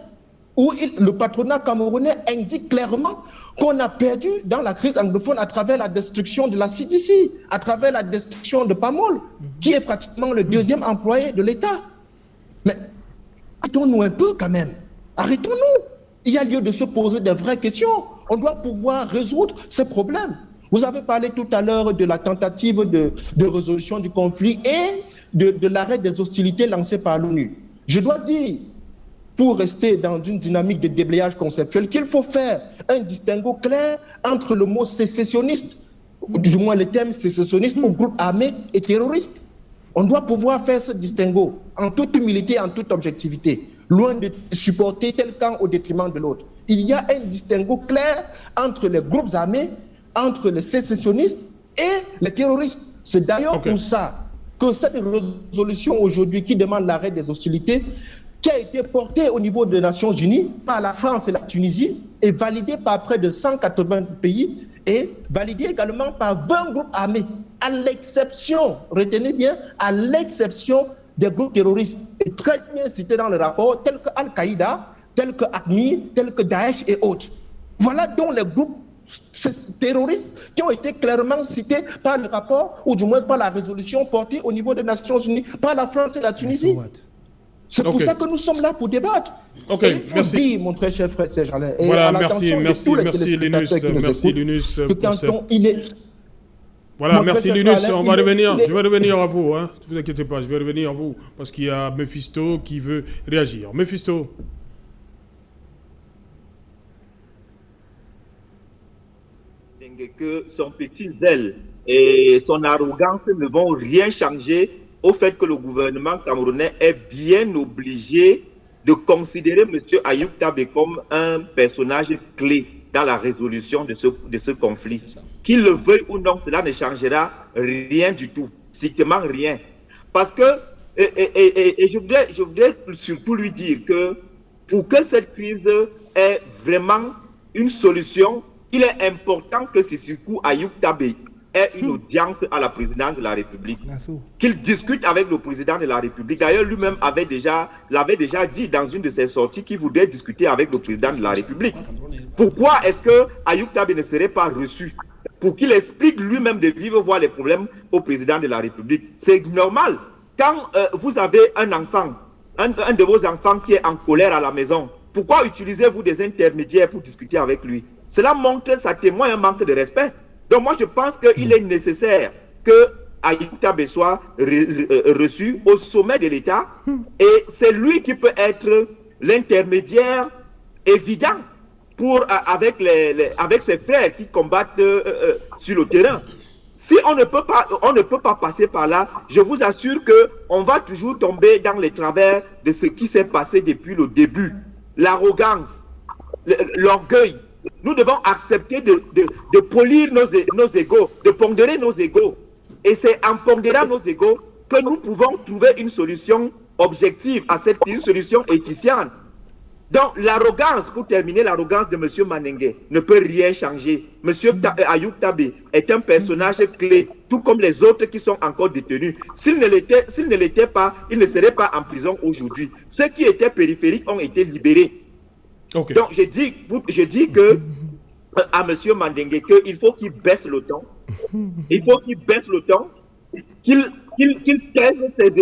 où le patronat camerounais indique clairement qu'on a perdu dans la crise anglophone à travers la destruction de la CDC, à travers la destruction de Pamol, qui est pratiquement le deuxième employé de l'État. Mais arrêtons-nous un peu quand même. Arrêtons-nous. Il y a lieu de se poser de vraies questions. On doit pouvoir résoudre ces problèmes. Vous avez parlé tout à l'heure de la tentative de résolution du conflit et de l'arrêt des hostilités lancées par l'ONU. Je dois dire, pour rester dans une dynamique de déblayage conceptuel, qu'il faut faire un distinguo clair entre le mot sécessionniste, ou du moins le terme sécessionniste, ou groupe armé et terroriste. On doit pouvoir faire ce distinguo en toute humilité, en toute objectivité, loin de supporter tel camp au détriment de l'autre. Il y a un distinguo clair entre les groupes armés, entre les sécessionnistes et les terroristes. C'est d'ailleurs pour ça que cette résolution aujourd'hui qui demande l'arrêt des hostilités, qui a été portée au niveau des Nations Unies par la France et la Tunisie, est validée par près de 180 pays et validée également par 20 groupes armés, à l'exception, retenez bien, à l'exception des groupes terroristes, et très bien cités dans le rapport, tels que Al-Qaïda, tels que AQMI, tels que Daesh et autres. Voilà donc les groupes terroristes qui ont été clairement cités par le rapport, ou du moins par la résolution portée au niveau des Nations Unies, par la France et la Tunisie. C'est pour ça que nous sommes là pour débattre. Ok, et il faut merci. dire, mon très cher frère Serge Alain, Voilà, merci Linus, pour cette... Voilà, merci Linus, on va revenir, je vais revenir à vous, hein. Ne vous inquiétez pas, je vais revenir à vous, parce qu'il y a Mephisto qui veut réagir. Mephisto. Que son petit zèle et son arrogance ne vont rien changer au fait que le gouvernement camerounais est bien obligé de considérer M. Ayoub Tabé comme un personnage clé dans la résolution de ce conflit. Qu'il le veuille ou non, cela ne changera rien du tout, strictement rien. Parce que, je voudrais surtout lui dire que pour que cette crise ait vraiment une solution, il est important que Sissoko Ayoub Tabé ait une audience à la présidence de la République, qu'il discute avec le président de la République. D'ailleurs, lui-même l'avait déjà dit dans une de ses sorties qu'il voudrait discuter avec le président de la République. Pourquoi est-ce que Ayoub Tabé ne serait pas reçu pour qu'il explique lui-même de vive voix les problèmes au président de la République? C'est normal. Quand vous avez un enfant, un de vos enfants qui est en colère à la maison, pourquoi utilisez-vous des intermédiaires pour discuter avec lui? Cela montre, ça témoigne un manque de respect. Donc moi je pense qu'il est nécessaire que Ayoub Tabé soit reçu au sommet de l'État et c'est lui qui peut être l'intermédiaire évident pour, avec ses frères qui combattent sur le terrain. Si on ne peut pas passer par là, je vous assure qu'on va toujours tomber dans les travers de ce qui s'est passé depuis le début. L'arrogance, l'orgueil. Nous devons accepter de polir nos égos, de pondérer nos égos. Et c'est en pondérant nos égos que nous pouvons trouver une solution objective à une solution efficiente. Donc l'arrogance, pour terminer, l'arrogance de M. Manengue ne peut rien changer. M. Ayoub Tabé est un personnage clé, tout comme les autres qui sont encore détenus. S'il ne l'était pas, il ne serait pas en prison aujourd'hui. Ceux qui étaient périphériques ont été libérés. Okay. Donc je dis que à M. Mandengue qu'il faut qu'il baisse le ton. Il faut qu'il baisse le ton, qu'il taise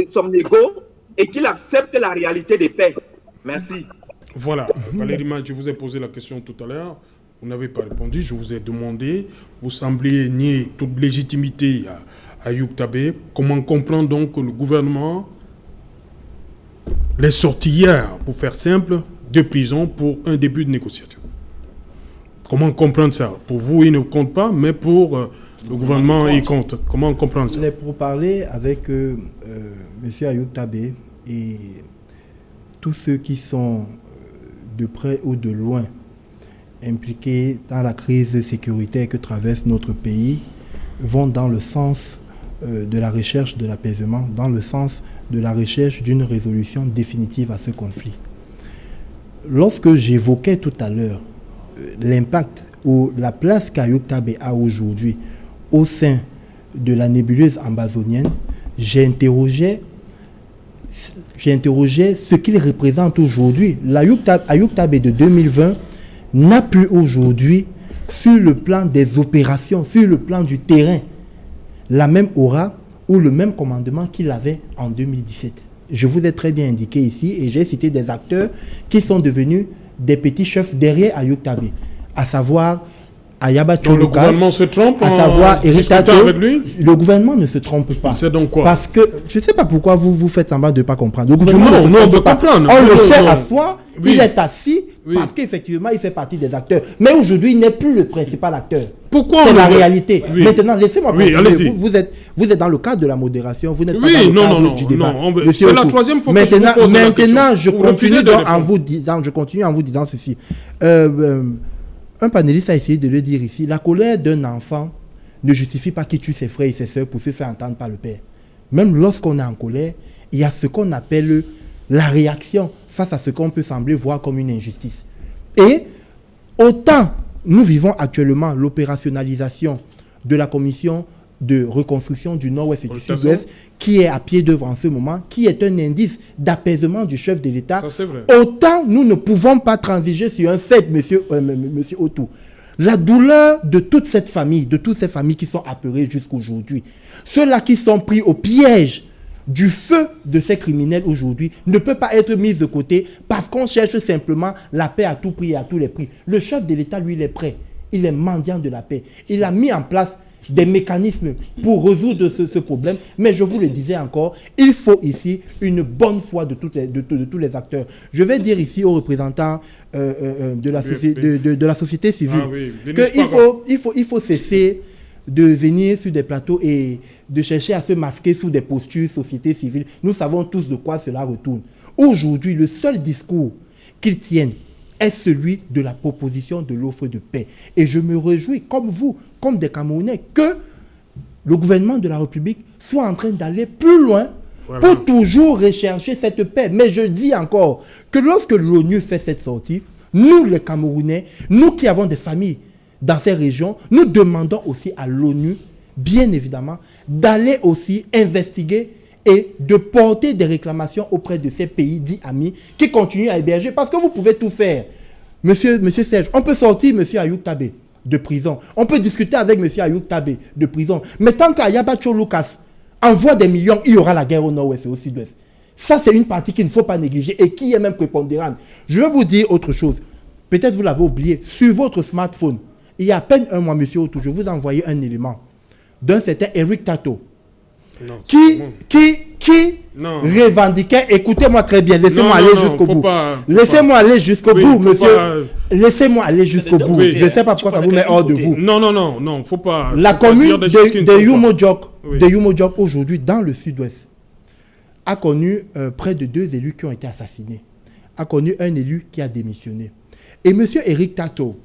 son ego et qu'il accepte la réalité des faits. Merci. Voilà, Valérie Man, je vous ai posé la question tout à l'heure. Vous n'avez pas répondu. Je vous ai demandé. Vous semblez nier toute légitimité à Ayoub Tabé. Comment comprendre donc que le gouvernement les sorti hier, pour faire simple, de prison pour un début de négociation? Comment comprendre ça? Pour vous, il ne compte pas, mais pour le gouvernement, il compte. Comment comprendre ça? Les pourparlers avec M. Ayoub Tabé et tous ceux qui sont de près ou de loin impliqués dans la crise sécuritaire que traverse notre pays vont dans le sens de la recherche de l'apaisement, dans le sens de la recherche d'une résolution définitive à ce conflit. Lorsque j'évoquais tout à l'heure l'impact ou la place qu'Ayoub Tabé a aujourd'hui au sein de la nébuleuse amazonienne, j'ai interrogé ce qu'il représente aujourd'hui. Ayoub Tabé de 2020 n'a plus aujourd'hui, sur le plan des opérations, sur le plan du terrain, la même aura ou le même commandement qu'il avait en 2017. Je vous ai très bien indiqué ici et j'ai cité des acteurs qui sont devenus des petits chefs derrière Ayoub Tabé, à savoir Ayaba Tcholukas. Le gouvernement se trompe à savoir Eric Tato. Avec lui? Le gouvernement ne se trompe pas. C'est donc quoi? Parce que je ne sais pas pourquoi vous faites semblant de ne pas comprendre. Le gouvernement on peut comprendre. On le fait asseoir, oui. Il est assis parce qu'effectivement il fait partie des acteurs. Mais aujourd'hui il n'est plus le principal acteur. Pourquoi? C'est la réalité. Oui. Maintenant, laissez-moi continuer. Vous êtes dans le cadre de la modération. Vous n'êtes pas dans le cadre du débat. C'est la troisième fois que je vous pose la question. Je continue en vous disant ceci. Un panéliste a essayé de le dire ici. La colère d'un enfant ne justifie pas qu'il tue ses frères et ses sœurs pour se faire entendre par le père. Même lorsqu'on est en colère, il y a ce qu'on appelle la réaction face à ce qu'on peut sembler voir comme une injustice. Et autant nous vivons actuellement l'opérationnalisation de la commission de reconstruction du Nord-Ouest et du Sud-Ouest, qui est à pied d'œuvre en ce moment, qui est un indice d'apaisement du chef de l'État. Autant nous ne pouvons pas transiger sur un fait, monsieur Otou. La douleur de toute cette famille, de toutes ces familles qui sont apeurées jusqu'aujourd'hui, ceux-là qui sont pris au piège du feu de ces criminels aujourd'hui, ne peut pas être mise de côté parce qu'on cherche simplement la paix à tout prix et à tous les prix. Le chef de l'État, lui, il est prêt. Il est mendiant de la paix. Il a mis en place des mécanismes pour résoudre ce problème. Mais je vous le disais encore, il faut ici une bonne foi de tous les acteurs. Je vais dire ici aux représentants de la société civile qu'il faut cesser de venir sur des plateaux et de chercher à se masquer sous des postures société civile. Nous savons tous de quoi cela retourne. Aujourd'hui, le seul discours qu'ils tiennent est celui de la proposition de l'offre de paix. Et je me réjouis, comme vous, comme des Camerounais, que le gouvernement de la République soit en train d'aller plus loin pour toujours rechercher cette paix. Mais je dis encore que lorsque l'ONU fait cette sortie, nous les Camerounais, nous qui avons des familles dans ces régions, nous demandons aussi à l'ONU, bien évidemment, d'aller aussi investiguer et de porter des réclamations auprès de ces pays dits amis qui continuent à héberger. Parce que vous pouvez tout faire. Monsieur Serge, on peut sortir monsieur Ayoub Tabé de prison. On peut discuter avec monsieur Ayoub Tabé de prison. Mais tant qu'Ayaba Tcholukas envoie des millions, il y aura la guerre au nord-ouest et au sud-ouest. Ça, c'est une partie qu'il ne faut pas négliger et qui est même prépondérante. Je vais vous dire autre chose. Peut-être vous l'avez oublié. Sur votre smartphone, il y a à peine un mois, monsieur Otou, je vous ai envoyé un élément d'un certain Eric Tato. Non, qui revendiquait, écoutez-moi très bien, laissez-moi aller jusqu'au bout. Laissez-moi aller jusqu'au bout, monsieur. Laissez-moi aller jusqu'au bout. Je ne sais pas pourquoi ça vous met hors de vous. Non, faut pas. La commune de Yumodjok, aujourd'hui, dans le sud-ouest, a connu près de 2 élus qui ont été assassinés. A connu un élu qui a démissionné. Et monsieur Eric Tato,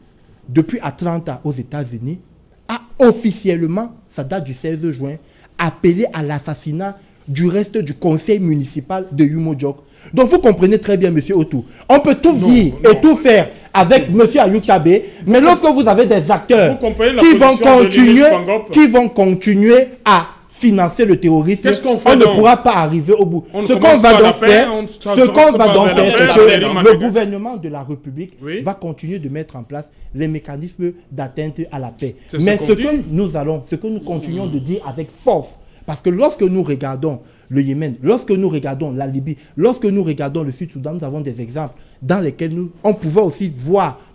depuis Atlanta, aux États-Unis, a officiellement, ça date du 16 juin, appelé à l'assassinat du reste du conseil municipal de Yumodjok. Donc vous comprenez très bien, monsieur Otou. On peut tout dire et tout faire avec monsieur Ayoub Tabé, mais lorsque vous avez des acteurs qui vont continuer à financer le terrorisme, on ne pourra pas arriver au bout. Ce qu'on va donc faire, c'est que le gouvernement de la République va continuer de mettre en place les mécanismes d'atteinte à la paix. Mais ce que nous continuons de dire avec force, Parce que lorsque nous regardons le Yémen, lorsque nous regardons la Libye, lorsque nous regardons le Sud-Soudan, nous avons des exemples dans lesquels on pouvait aussi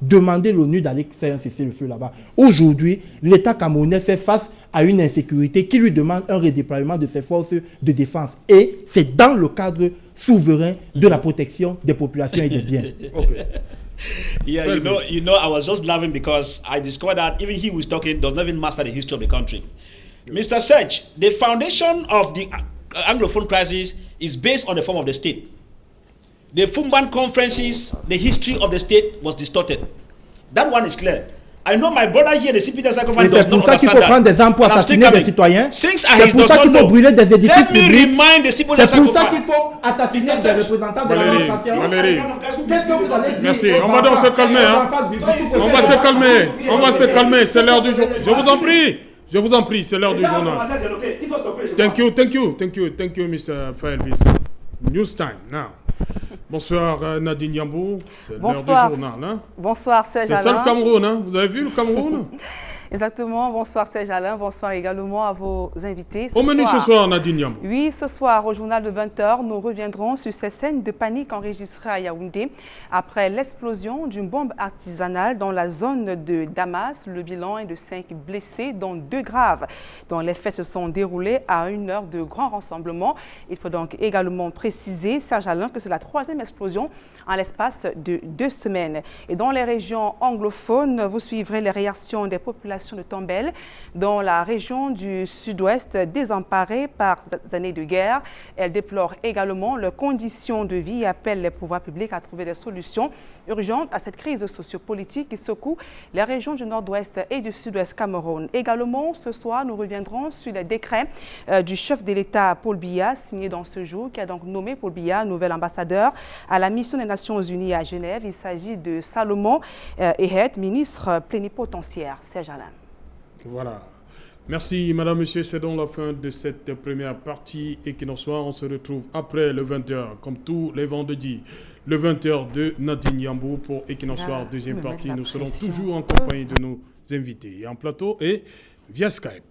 demander l'ONU d'aller faire un cessez-le-feu là-bas. Aujourd'hui, l'État camerounais fait face à une insécurité qui lui demande un redéploiement de ses forces de défense. Et c'est dans le cadre souverain de la protection des populations et des biens. Okay. Yeah, you know, I was just laughing because I discovered that even he was talking does not even master the history of the country. Mr. Serge, the foundation of the Anglophone crisis is based on the form of the state. The Fumban conferences, the history of the state was distorted. That one is clear. I know my brother here, the CPD Sakovan, does not understand that. C'est pour ça qu'il faut prendre des armes pour assassiner des citoyens. C'est pour ça qu'il faut brûler des édifices publics. C'est pour ça qu'il faut assassiner des représentants de l'administration. Qu'est-ce que vous allez dire? Merci, on va donc se calmer. Hein. On va se calmer. On va se calmer. C'est l'heure du jour. Je vous en prie. Je vous en prie, c'est l'heure du journal. Thank you, Mr. Faelvis. News time now. Bonsoir Nadine Yambou, c'est l'heure du journal. Hein? Bonsoir Serge Alain. C'est ça le Cameroun, hein? Vous avez vu le Cameroun? Exactement, bonsoir Serge Alain, bonsoir également à vos invités. Au menu ce soir, Nadine Yambou. Oui, ce soir, au journal de 20h, nous reviendrons sur ces scènes de panique enregistrées à Yaoundé après l'explosion d'une bombe artisanale dans la zone de Damas. Le bilan est de 5 blessés, dont 2 graves. Dont les faits se sont déroulés à une heure de grand rassemblement. Il faut donc également préciser, Serge Alain, que c'est la 3e explosion en l'espace de 2 semaines. Et dans les régions anglophones, vous suivrez les réactions des populations de Tombelle, dans la région du sud-ouest désemparée par ces années de guerre. Elle déplore également leurs conditions de vie et appelle les pouvoirs publics à trouver des solutions urgentes à cette crise sociopolitique qui secoue les régions du nord-ouest et du sud-ouest Cameroun. Également, ce soir, nous reviendrons sur les décrets du chef de l'État Paul Biya, signé dans ce jour, qui a donc nommé Paul Biya nouvel ambassadeur à la mission des Nations Unies à Genève. Il s'agit de Salomon Ehet, ministre plénipotentiaire. Serge Alain. Voilà. Merci, madame, monsieur. C'est donc la fin de cette première partie. Et qu'il en soit, on se retrouve après le 20h, comme tous les vendredis. Le 20h de Nadine Yambou pour Equinox Soir, deuxième partie. Nous serons toujours en compagnie de nos invités, en plateau et via Skype.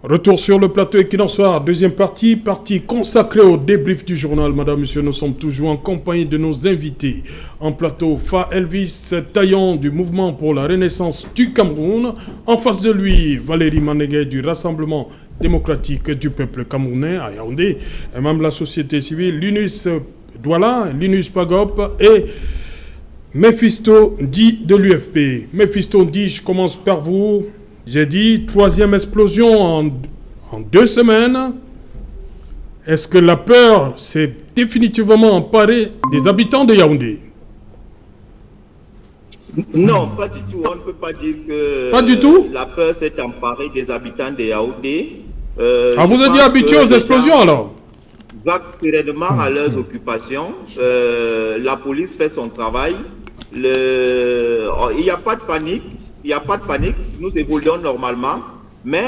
Retour sur le plateau Equinox Soir, deuxième partie consacrée au débrief du journal. Madame, monsieur, nous sommes toujours en compagnie de nos invités. En plateau, Faelvis Taillon du Mouvement pour la Renaissance du Cameroun. En face de lui, Valérie Manégué du Rassemblement démocratique du peuple camerounais à Yaoundé. Et même la société civile, Linus Douala, Linus Pagop et Mephisto Di de l'UFP. Mephisto Di, je commence par vous. J'ai dit 3e explosion en 2 semaines. Est-ce que la peur s'est définitivement emparée des habitants de Yaoundé? Non, pas du tout. On ne peut pas dire que pas du tout? La peur s'est emparée des habitants de Yaoundé. Vous êtes habitués aux explosions alors? Vaquent sereinement à leurs occupations. La police fait son travail. Il n'y a pas de panique. Il n'y a pas de panique, nous évoluons normalement, mais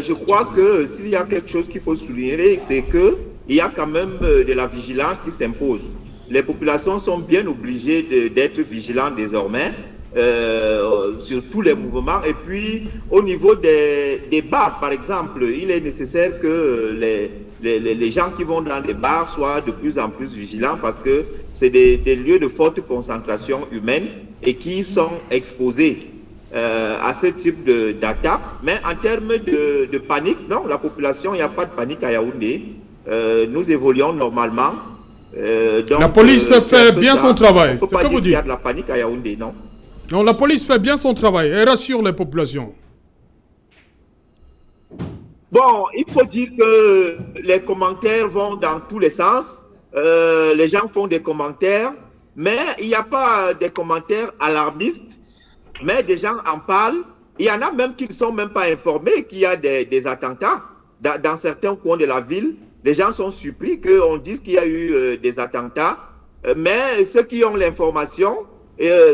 je crois que s'il y a quelque chose qu'il faut souligner, c'est qu'il y a quand même de la vigilance qui s'impose. Les populations sont bien obligées d'être vigilantes désormais sur tous les mouvements. Et puis, au niveau des bars, par exemple, il est nécessaire que les gens qui vont dans les bars soient de plus en plus vigilants parce que c'est des lieux de forte concentration humaine et qui sont exposés à ce type d'attaque. Mais en termes de panique, non, la population, il n'y a pas de panique à Yaoundé. Nous évoluons normalement. Donc, la police fait bien son travail. C'est que vous dites. Il y a de la panique à Yaoundé, non? Non, la police fait bien son travail. Elle rassure les populations. Bon, il faut dire que les commentaires vont dans tous les sens. Les gens font des commentaires, mais il n'y a pas des commentaires alarmistes. Mais des gens en parlent. Il y en a même qui ne sont même pas informés qu'il y a des attentats dans certains coins de la ville. Les gens sont surpris qu'on dise qu'il y a eu des attentats. Mais ceux qui ont l'information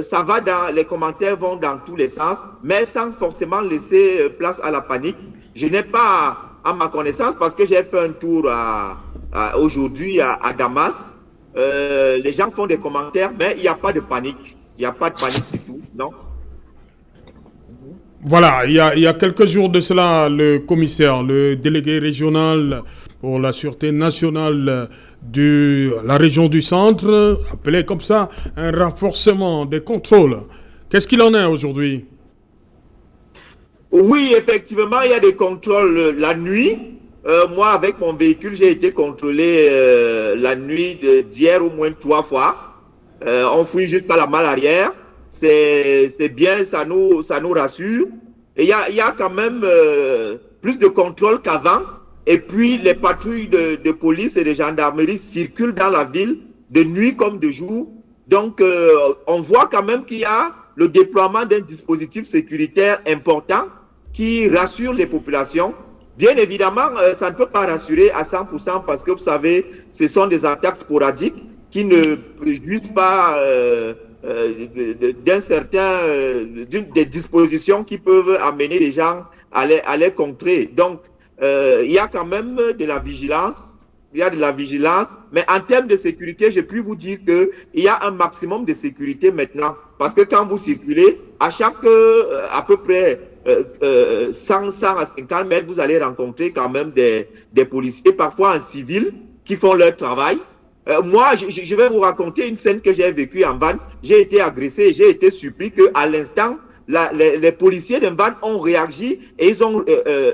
ça va les commentaires vont dans tous les sens, mais sans forcément laisser place à la panique. Je n'ai pas, à ma connaissance, parce que j'ai fait un tour aujourd'hui à Damas, les gens font des commentaires, mais il n'y a pas de panique. Il n'y a pas de panique du tout, non? Voilà, il y a quelques jours de cela, le commissaire, le délégué régional pour la sûreté nationale de la région du centre, appelé comme ça un renforcement des contrôles. Qu'est-ce qu'il en est aujourd'hui? Oui, effectivement, il y a des contrôles la nuit. Moi, avec mon véhicule, j'ai été contrôlé la nuit d'hier au moins 3 fois. On fouille jusqu'à la malle arrière. C'est bien, ça nous rassure. Et il y a quand même plus de contrôle qu'avant. Et puis, les patrouilles de police et de gendarmerie circulent dans la ville de nuit comme de jour. Donc, on voit quand même qu'il y a le déploiement d'un dispositif sécuritaire important qui rassure les populations. Bien évidemment, ça ne peut pas rassurer à 100% parce que, vous savez, ce sont des attaques sporadiques qui ne préjugent pas des dispositions qui peuvent amener les gens à les contrer. Donc, il y a quand même de la vigilance. Il y a de la vigilance, mais en termes de sécurité, je puis vous dire qu'il y a un maximum de sécurité maintenant. Parce que quand vous circulez, à chaque à peu près 100 à 50 mètres, vous allez rencontrer quand même des policiers, parfois en civil, qui font leur travail. Moi, je vais vous raconter une scène que j'ai vécue en van. J'ai été agressé, j'ai été surpris qu'à l'instant, les policiers d'un van ont réagi et ils ont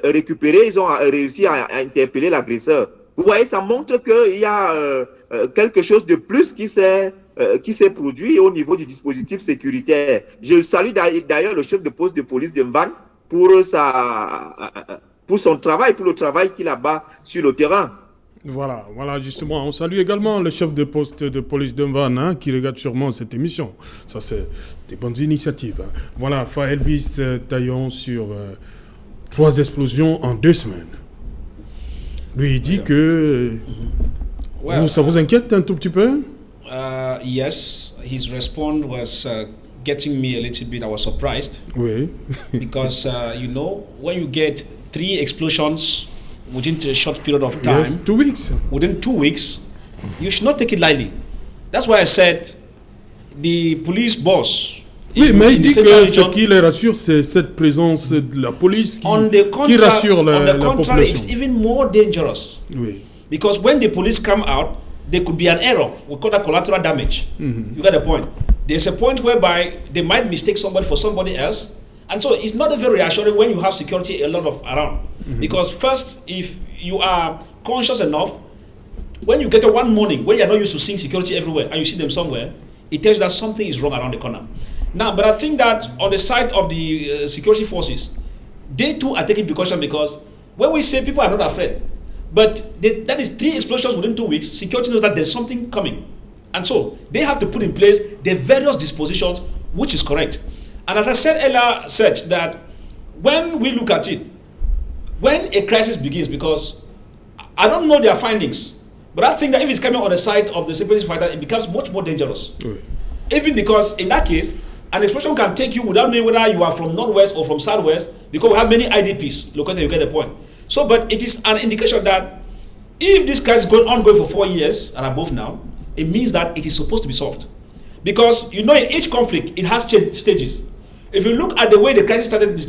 récupéré, ils ont réussi à interpeller l'agresseur. Vous voyez, ça montre qu'il y a quelque chose de plus qui s'est produit au niveau du dispositif sécuritaire. Je salue d'ailleurs le chef de poste de police de Mvan pour son travail, pour le travail qu'il a bas sur le terrain. Voilà, justement, on salue également le chef de poste de police de Mvan qui regarde sûrement cette émission. Ça, c'est des bonnes initiatives. Voilà, Elvis Taillon sur 3 explosions en 2 semaines. Lui, il dit que ça vous inquiète un tout petit peu? Yes, his response was getting me a little bit. I was surprised. Oui. Because, when you get 3 explosions within a short period of time, yes, 2 weeks. Within 2 weeks, you should not take it lightly. That's why I said the police boss. Oui, mais il dit que ce qui les rassure, c'est cette présence de la police qui rassure la population. It's even more dangerous. Oui. Because when the police come out, there could be an error. We call that collateral damage. Mm-hmm. You got the point. There's a point whereby they might mistake somebody for somebody else. And so it's not very reassuring when you have security a lot of around. Mm-hmm. Because first, if you are conscious enough, when you get up one morning, when you're not used to seeing security everywhere, and you see them somewhere, it tells you that something is wrong around the corner. Now, but I think that on the side of the security forces, they too are taking precaution because when we say people are not afraid, but that is 3 explosions within 2 weeks, security knows that there's something coming. And so they have to put in place the various dispositions, which is correct. And as I said earlier, Serge, that when we look at it, when a crisis begins, because I don't know their findings, but I think that if it's coming on the side of the separatist fighter, it becomes much more dangerous. Oui. Even because in that case, an explosion can take you without knowing whether you are from northwest or from southwest, because we have many IDPs located. You get the point. So, but it is an indication that if this crisis is ongoing for 4 years and above now, it means that it is supposed to be solved. Because in each conflict, it has stages. If you look at the way the crisis started,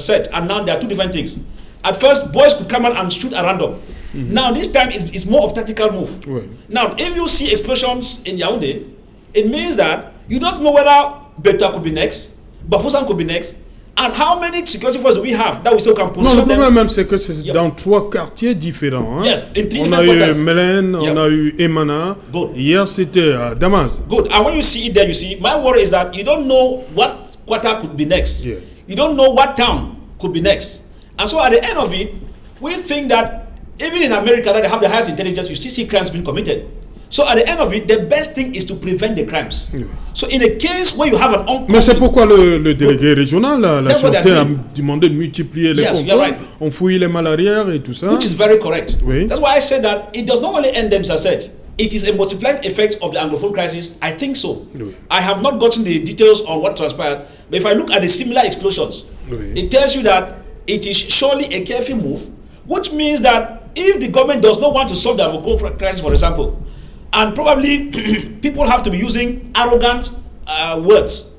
Serge, and now there are 2 different things. At first, boys could come out and shoot at random. Mm-hmm. Now, this time it's more of tactical move. Right. Now, if you see explosions in Yaoundé, it means that you don't know whether Beta could be next, Bafoussam could be next, and how many security forces do we have that we still can position them? Non, le problème même, c'est que c'est dans 3 quartiers différents. Hein? Yes, in 3 on different quarters. On a eu Melen, on a eu Emana. Good. Hier, c'était Damas. Good. And when you see it there, you see, my worry is that you don't know what quarter could be next. Yeah. You don't know what town could be next. And so at the end of it, we think that even in America, that they have the highest intelligence, you still see crimes being committed. So at the end of it, the best thing is to prevent the crimes. Yeah. So in a case where you have an Mais c'est pourquoi le délégué régional, la sûreté a demandé de multiplier les contrôles, right. On fouille les malles arrière et tout ça. Which is very correct. Oui. That's why I said that it does not only end them, as I said. it is a multiplying effect of the Anglophone crisis? I think so. Oui. I have not gotten the details on what transpired, but if I look at the similar explosions, it tells you that it is surely a careful move, which means that if the government does not want to solve the Anglophone crisis, for example, and probably people have to be using arrogant words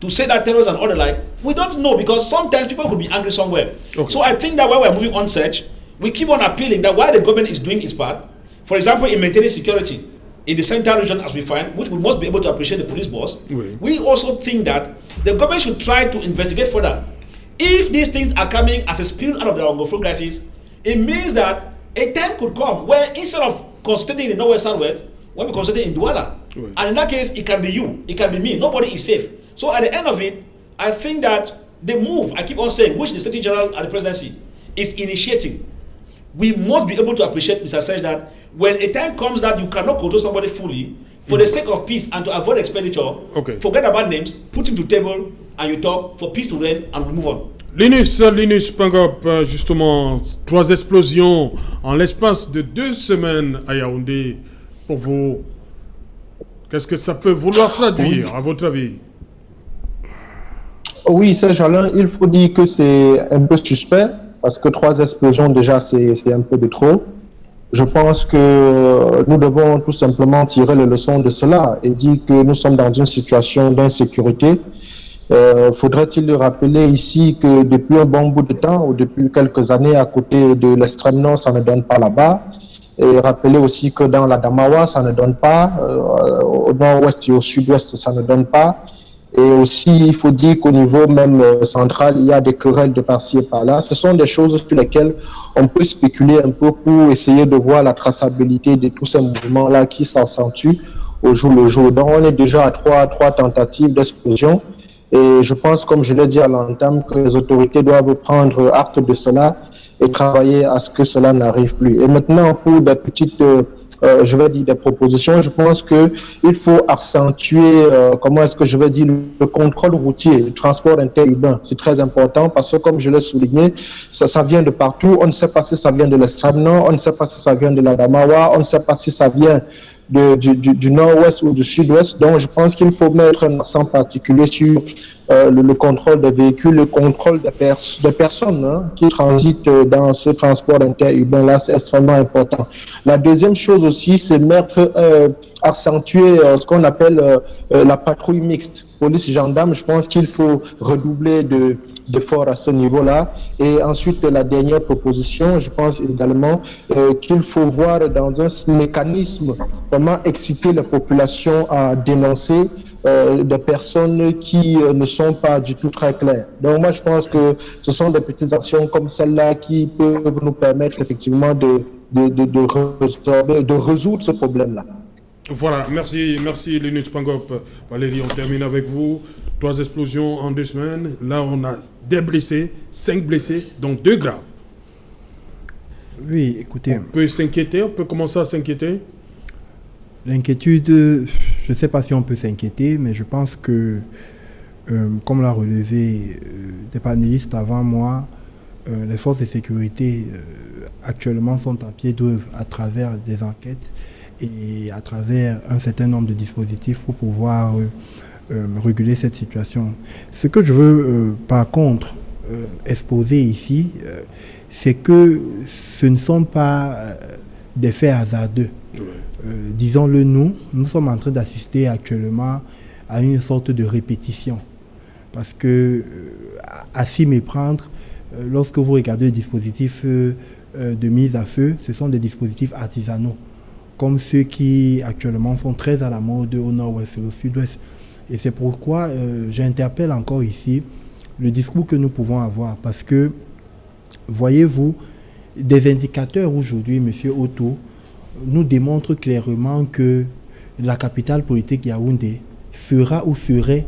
to say that terrorists and all the like, we don't know, because sometimes people could be angry somewhere. Okay. So I think that while we're moving on search, we keep on appealing that while the government is doing its part, for example, in maintaining security in the central region, as we find, which we must be able to appreciate the police boss, we also think that the government should try to investigate further. If these things are coming as a spill out of the Anglophone crisis, it means that a time could come where instead of concentrating in the northwest southwest, we'll be concentrating in Douala. And in that case, it can be you, it can be me, nobody is safe. So at the end of it, I think that the move, I keep on saying, which the Secretary General and the Presidency is initiating, we must be able to appreciate, Mr. Serge, that when a time comes that you cannot control somebody fully, for the sake of peace and to avoid expenditure, forget about names, put him to table and you talk for peace to reign and we move on. Linus Pangop, justement, 3 explosions en l'espace de 2 semaines à Yaoundé. Pour vous, qu'est-ce que ça peut vouloir traduire, à votre avis? Oui, Serge Alain, il faut dire que c'est un peu suspect, parce que 3 explosions, déjà, c'est un peu de trop. Je pense que nous devons tout simplement tirer les leçons de cela et dire que nous sommes dans une situation d'insécurité. Faudrait-il rappeler ici que depuis un bon bout de temps, ou depuis quelques années, à côté de l'extrême nord, ça ne donne pas là-bas. Et rappeler aussi que dans la Damawa, ça ne donne pas. Au nord-ouest et au sud-ouest, ça ne donne pas. Et aussi, il faut dire qu'au niveau même central, il y a des querelles de par-ci et par-là. Ce sont des choses sur lesquelles on peut spéculer un peu pour essayer de voir la traçabilité de tous ces mouvements-là qui s'accentuent au jour le jour. Donc, on est déjà à trois tentatives d'explosion. Et je pense, comme je l'ai dit à l'entame, que les autorités doivent prendre acte de cela et travailler à ce que cela n'arrive plus. Et maintenant, pour des petites, je vais dire des propositions, je pense qu'il faut accentuer, comment est-ce que je vais dire, le contrôle routier, le transport interurbain. C'est très important parce que, comme je l'ai souligné, ça vient de partout. On ne sait pas si ça vient de l'extrême nord, on ne sait pas si ça vient de la Damawa, on ne sait pas si ça vient du nord-ouest ou du sud-ouest. Donc, je pense qu'il faut mettre un accent particulier sur le contrôle des véhicules, le contrôle des personnes qui transitent dans ce transport interurbain-là. C'est extrêmement important. La deuxième chose aussi, c'est accentuer ce qu'on appelle la patrouille mixte. Police-gendarme, je pense qu'il faut redoubler d'efforts à ce niveau-là. Et ensuite, la dernière proposition, je pense également qu'il faut voir dans un mécanisme comment exciter la population à dénoncer des personnes qui ne sont pas du tout très claires. Donc moi, je pense que ce sont des petites actions comme celle-là qui peuvent nous permettre effectivement de résoudre ce problème-là. Voilà, merci Linus Pangop. Valérie, on termine avec vous. 3 explosions en 2 semaines. Là, on a des blessés, 5 blessés, dont 2 graves. Oui, écoutez. On peut s'inquiéter, on peut commencer à s'inquiéter. L'inquiétude, je ne sais pas si on peut s'inquiéter, mais je pense que, comme l'a relevé des panélistes avant moi, les forces de sécurité actuellement sont à pied d'œuvre à travers des enquêtes et à travers un certain nombre de dispositifs pour pouvoir réguler cette situation. Ce que je veux par contre exposer ici, c'est que ce ne sont pas des faits hasardeux. Disons-le, nous sommes en train d'assister actuellement à une sorte de répétition. Parce que, à s'y méprendre, lorsque vous regardez les dispositifs de mise à feu, ce sont des dispositifs artisanaux, comme ceux qui actuellement sont très à la mode au nord-ouest et au sud-ouest. Et c'est pourquoi j'interpelle encore ici le discours que nous pouvons avoir. Parce que, voyez-vous, des indicateurs aujourd'hui, M. Otto, nous démontrent clairement que la capitale politique Yaoundé sera ou serait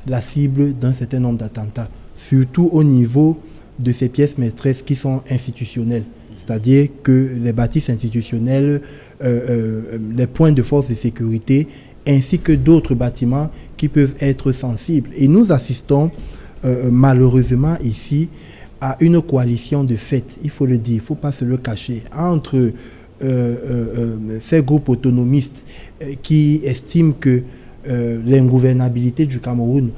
la cible d'un certain nombre d'attentats, surtout au niveau de ces pièces maîtresses qui sont institutionnelles. C'est-à-dire que les bâtisses institutionnelles, les points de force de sécurité, ainsi que d'autres bâtiments qui peuvent être sensibles. Et nous assistons malheureusement ici à une coalition de fait, il faut le dire, il ne faut pas se le cacher, entre ces groupes autonomistes qui estiment que l'ingouvernabilité du Cameroun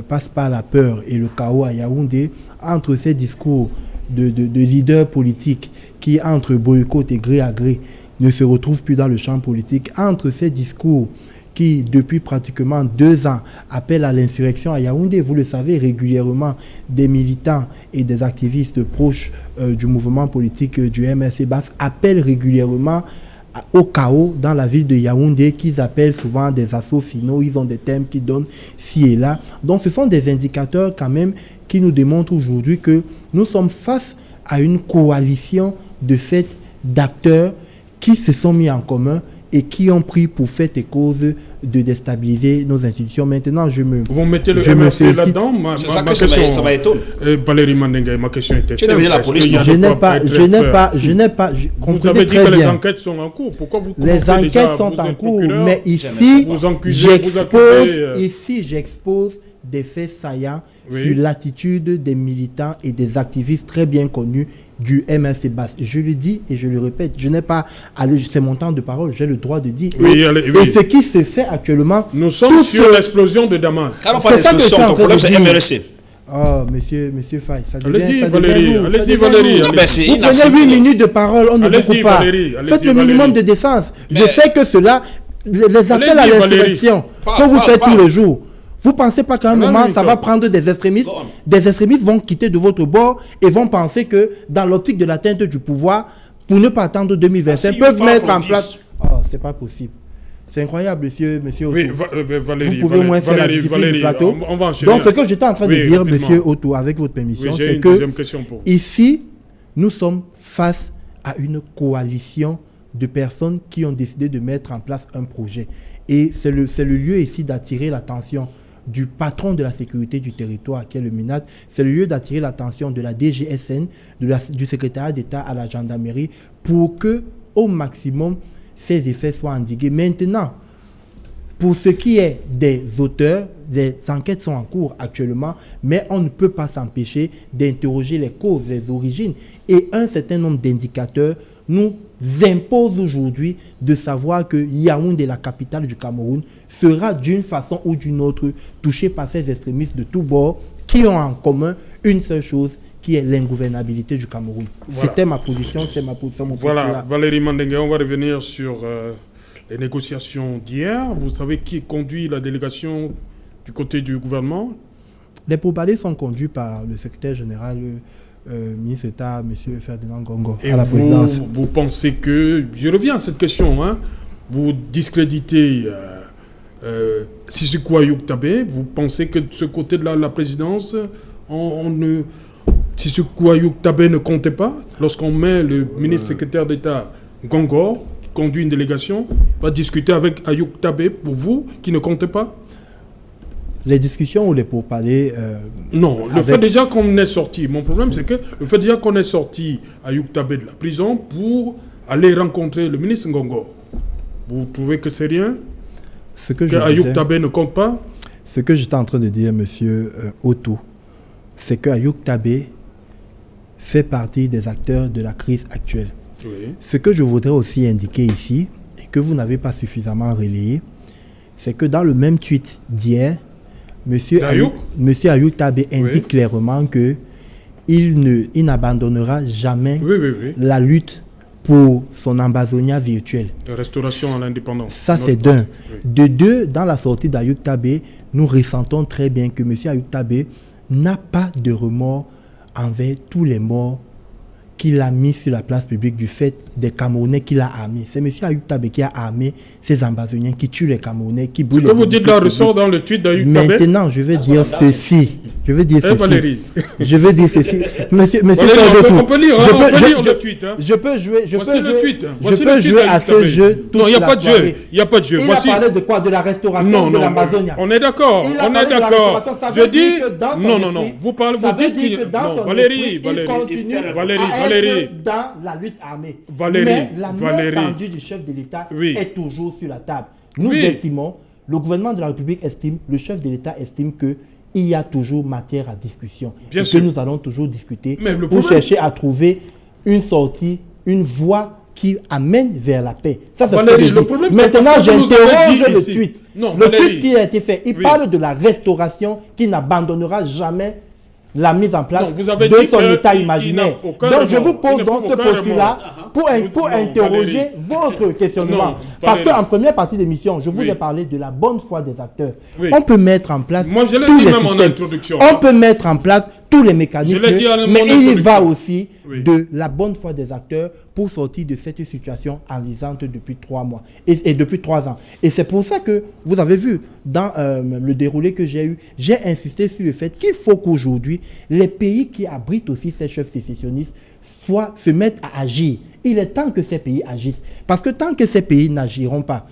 passe par la peur et le chaos à Yaoundé, entre ces discours de leaders politiques qui, entre boycott et gré à gré, ne se retrouvent plus dans le champ politique, entre ces discours qui, depuis pratiquement 2 ans, appellent à l'insurrection à Yaoundé. Vous le savez, régulièrement, des militants et des activistes proches du mouvement politique du MRC Basque appellent régulièrement au chaos dans la ville de Yaoundé, qu'ils appellent souvent des assauts finaux. Ils ont des thèmes qui donnent ci et là. Donc ce sont des indicateurs quand même qui nous démontrent aujourd'hui que nous sommes face à une coalition de faits d'acteurs qui se sont mis en commun et qui ont pris pour fait et cause de déstabiliser nos institutions. Maintenant, vous mettez le MRC là-dedans. C'est ça que ça m'étonne. Valérie Mandenga, ma question était simple. La police, je n'ai pas. Vous avez dit que les enquêtes sont en cours. Pourquoi vous les enquêtes sont en cours, mais ici, j'expose des faits saillants sur l'attitude des militants et des activistes très bien connus du MRC Basque. Je le dis et je le répète, je n'ai pas c'est mon temps de parole, j'ai le droit de dire. Et ce qui se fait actuellement... Nous sommes sur l'explosion de Damas. Alors, pas l'explosion, ton problème c'est MRC. Oh, monsieur Faye, ça devient... Allez-y, Valérie. Vous prenez 8 minutes de parole, on ne vous coupe pas. Faites le minimum de décence. Je sais que cela, les appels à l'insurrection que vous faites tous les jours, vous ne pensez pas qu'à un moment, ça va prendre des extrémistes. Des extrémistes vont quitter de votre bord et vont penser que dans l'optique de l'atteinte du pouvoir, pour ne pas attendre 2025, peuvent mettre en place... Oh, c'est pas possible. C'est incroyable, monsieur Otto. Oui, Valérie. Vous pouvez au moins faire la discipline du plateau. On va enchaîner. Donc, ce que j'étais en train de dire, monsieur Otto, avec votre permission, c'est que ici, nous sommes face à une coalition de personnes qui ont décidé de mettre en place un projet. Et c'est le lieu ici d'attirer l'attention du patron de la sécurité du territoire, qui est le MINAT. C'est le lieu d'attirer l'attention de la DGSN, du secrétariat d'État à la gendarmerie, pour que, au maximum, ces effets soient endigués. Maintenant, pour ce qui est des auteurs, des enquêtes sont en cours actuellement, mais on ne peut pas s'empêcher d'interroger les causes, les origines. Et un certain nombre d'indicateurs nous impose aujourd'hui de savoir que Yaoundé, la capitale du Cameroun, sera d'une façon ou d'une autre touchée par ces extrémistes de tous bords qui ont en commun une seule chose, qui est l'ingouvernabilité du Cameroun. Voilà. C'était ma position, c'est ma position. Voilà, Valérie Mandenga, on va revenir sur les négociations d'hier. Vous savez qui conduit la délégation du côté du gouvernement? Les pourparlers sont conduits par le secrétaire général ministre d'État, M. Ferdinand Ngongo, à la présidence. Vous pensez que, je reviens à cette question, vous discréditez Sissoko Ayuk Tabé, vous pensez que de ce côté de la présidence, Sissoko Ayuk Tabé ne comptait pas lorsqu'on met le ministre secrétaire d'État Ngongo, qui conduit une délégation, va discuter avec Ayuk Tabé pour vous, qui ne comptez pas? Les discussions ou les pourparlers... non, le fait déjà qu'on est sorti. Mon problème, c'est que le fait déjà qu'on est sorti Ayuk Tabé de la prison pour aller rencontrer le ministre Ngongo, vous trouvez que c'est rien? Que Ayuk Tabé ne compte pas? Ce que j'étais en train de dire, monsieur Otto, c'est que Ayuk Tabé fait partie des acteurs de la crise actuelle. Oui. Ce que je voudrais aussi indiquer ici, et que vous n'avez pas suffisamment relayé, c'est que dans le même tweet d'hier, Monsieur Ayuk Tabé indique clairement qu'il n'abandonnera jamais la lutte pour son Ambazonia virtuel. La restauration à l'indépendance. Ça, c'est d'un. De deux, dans la sortie d'Ayuk Tabé, nous ressentons très bien que Monsieur Ayuk Tabé n'a pas de remords envers tous les morts qu'il a mis sur la place publique du fait des Camerounais qu'il a armés. C'est M. Ayuk Tabé qui a armé ces ambazoniens qui tuent les Camerounais, qui brûlent les... Ce que vous dites là ressort dans le tweet d'Ayuk Tabé. Maintenant, je vais dire ceci. Je vais dire ceci. Valérie. Je vais dire ceci. Monsieur Valérie, on peut lire le tweet. Je peux jouer. Je peux jouer à ce jeu. Non, il n'y a pas de jeu. Il n'y a pas de jeu. Il a parlé de quoi? De la restauration de l'Amazonia. On est d'accord. Je dis... Non. Vous parlez... Vous dites que... Non, Valérie. Dans la lutte armée. Mais la main tendue du chef de l'État est toujours sur la table. Nous estimons, le gouvernement de la République estime, le chef de l'État estime qu'il y a toujours matière à discussion. Que nous allons toujours discuter pour chercher à trouver une sortie, une voie qui amène vers la paix. Ça, c'est Valérie, ce que je dis. Maintenant, j'interroge le tweet. Le tweet qui a été fait, il parle de la restauration qui n'abandonnera jamais la mise en place de son état imaginaire. Donc, je vous pose donc ce postulat pour interroger votre questionnement. Parce qu'en première partie de l'émission, je vous ai parlé de la bonne foi des acteurs. On peut mettre en place tous les systèmes. On peut mettre en place tous les mécanismes, mais il y va aussi de la bonne foi des acteurs pour sortir de cette situation enlisante depuis 3 mois et depuis 3 ans. Et c'est pour ça que vous avez vu dans le déroulé que j'ai eu, j'ai insisté sur le fait qu'il faut qu'aujourd'hui les pays qui abritent aussi ces chefs sécessionnistes se mettent à agir. Il est temps que ces pays agissent. Parce que tant que ces pays n'agiront pas,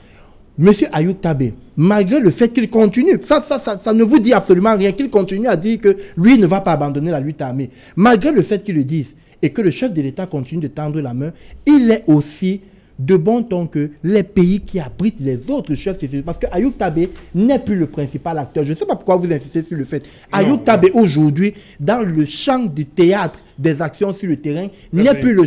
M. Ayoub Tabé, malgré le fait qu'il continue, ça ne vous dit absolument rien, qu'il continue à dire que lui ne va pas abandonner la lutte armée, malgré le fait qu'il le dise, et que le chef de l'État continue de tendre la main, il est aussi de bon ton que les pays qui abritent les autres chefs sécessionnistes, parce que Ayoub Tabé n'est plus le principal acteur. Je ne sais pas pourquoi vous insistez sur le fait. Ayoub Tabé, aujourd'hui, dans le champ du théâtre des actions sur le terrain, n'est plus le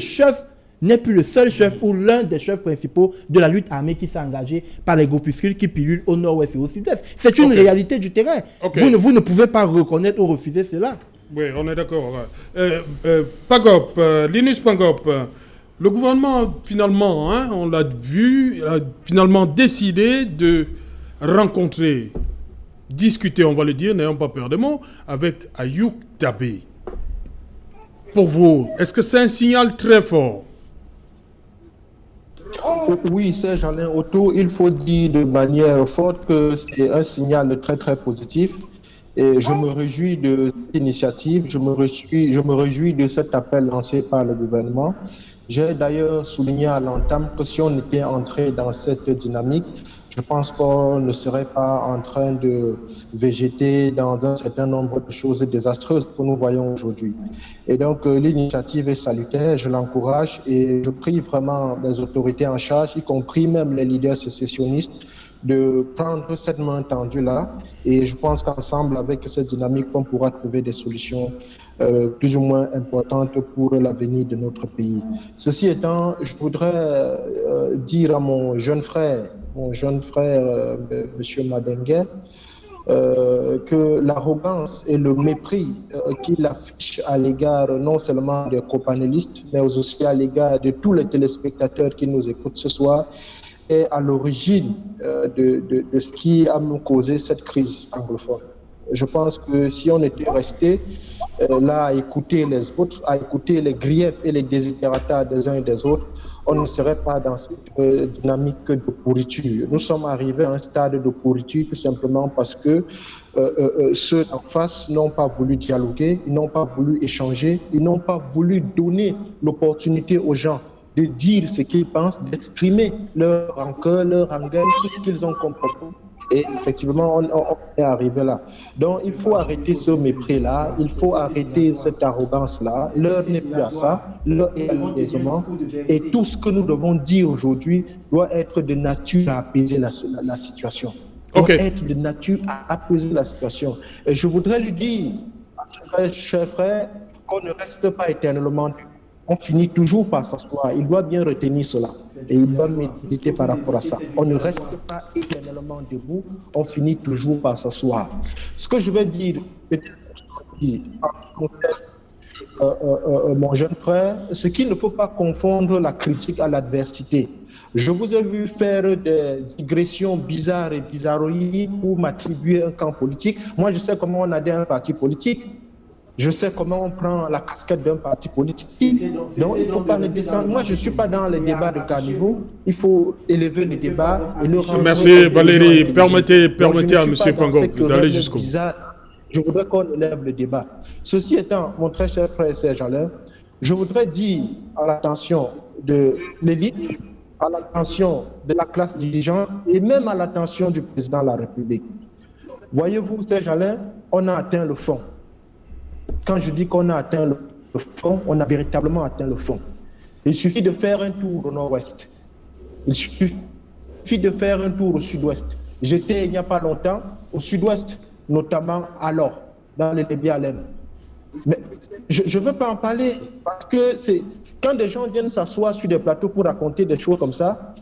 seul chef ou l'un des chefs principaux de la lutte armée qui s'est engagé par les groupuscules qui pilulent au nord-ouest et au sud-est. C'est une réalité du terrain. Vous ne pouvez pas reconnaître ou refuser cela. Oui, on est d'accord. Pagop, Linus Pagop, le gouvernement, finalement, on l'a vu, a finalement décidé de rencontrer, discuter, on va le dire, n'ayons pas peur des mots, avec Ayoub Tabé. Pour vous, est-ce que c'est un signal très fort? Oui, Serge Alain Otto, il faut dire de manière forte que c'est un signal très très positif. Et je me réjouis de cette initiative, je me réjouis de cet appel lancé par le gouvernement. J'ai d'ailleurs souligné à l'entame que si on était entré dans cette dynamique, je pense qu'on ne serait pas en train de végéter dans un certain nombre de choses désastreuses que nous voyons aujourd'hui. Et donc l'initiative est salutaire, je l'encourage et je prie vraiment les autorités en charge, y compris même les leaders sécessionnistes, de prendre cette main tendue-là. Et je pense qu'ensemble, avec cette dynamique, on pourra trouver des solutions plus ou moins importantes pour l'avenir de notre pays. Ceci étant, je voudrais dire à mon jeune frère, M. Madengue, que l'arrogance et le mépris qu'il affiche à l'égard non seulement des copanélistes, mais aussi à l'égard de tous les téléspectateurs qui nous écoutent ce soir, est à l'origine de ce qui a nous causé cette crise anglophone. Je pense que si on était resté là à écouter les autres, à écouter les griefs et les desiderata des uns et des autres, on ne serait pas dans cette dynamique de pourriture. Nous sommes arrivés à un stade de pourriture tout simplement parce que ceux en face n'ont pas voulu dialoguer, ils n'ont pas voulu échanger, ils n'ont pas voulu donner l'opportunité aux gens de dire ce qu'ils pensent, d'exprimer leur rancœur, leur rengaine, tout ce qu'ils ont compris. Et effectivement, on est arrivé là. Donc, il faut arrêter ce mépris-là, il faut arrêter cette arrogance-là. L'heure n'est plus à ça, l'heure est à l'apaisement. Et tout ce que nous devons dire aujourd'hui doit être de nature à apaiser la situation. Doit être de nature à apaiser la situation. Et je voudrais lui dire, cher frère, qu'on ne reste pas éternellement debout. On finit toujours par s'asseoir. Il doit bien retenir cela. Et il doit méditer par rapport à ça. On ne reste pas éternellement debout. On finit toujours par s'asseoir. Ce que je veux dire, peut-être mon jeune frère, c'est qu'il ne faut pas confondre la critique à l'adversité. Je vous ai vu faire des digressions bizarres et bizarroïdes pour m'attribuer un camp politique. Moi, je sais comment on adhère à un parti politique. Je sais comment on prend la casquette d'un parti politique. Donc, il ne faut pas le descendre. Moi, je ne suis pas dans les débats de caniveau. Il faut élever le débat et le rendre. Merci Valérie. Permettez à M. Pangop d'aller jusqu'au bout. Je voudrais qu'on élève le débat. Ceci étant, mon très cher frère Serge Alain, je voudrais dire à l'attention de l'élite, à l'attention de la classe dirigeante et même à l'attention du président de la République. Voyez-vous, Serge Alain, on a atteint le fond. Quand je dis qu'on a atteint le fond, on a véritablement atteint le fond. Il suffit de faire un tour au nord-ouest. Il suffit de faire un tour au sud-ouest. J'étais il n'y a pas longtemps au sud-ouest, notamment dans le Lébialem. Mais je ne veux pas en parler parce que Quand des gens viennent s'asseoir sur des plateaux pour raconter des choses comme ça,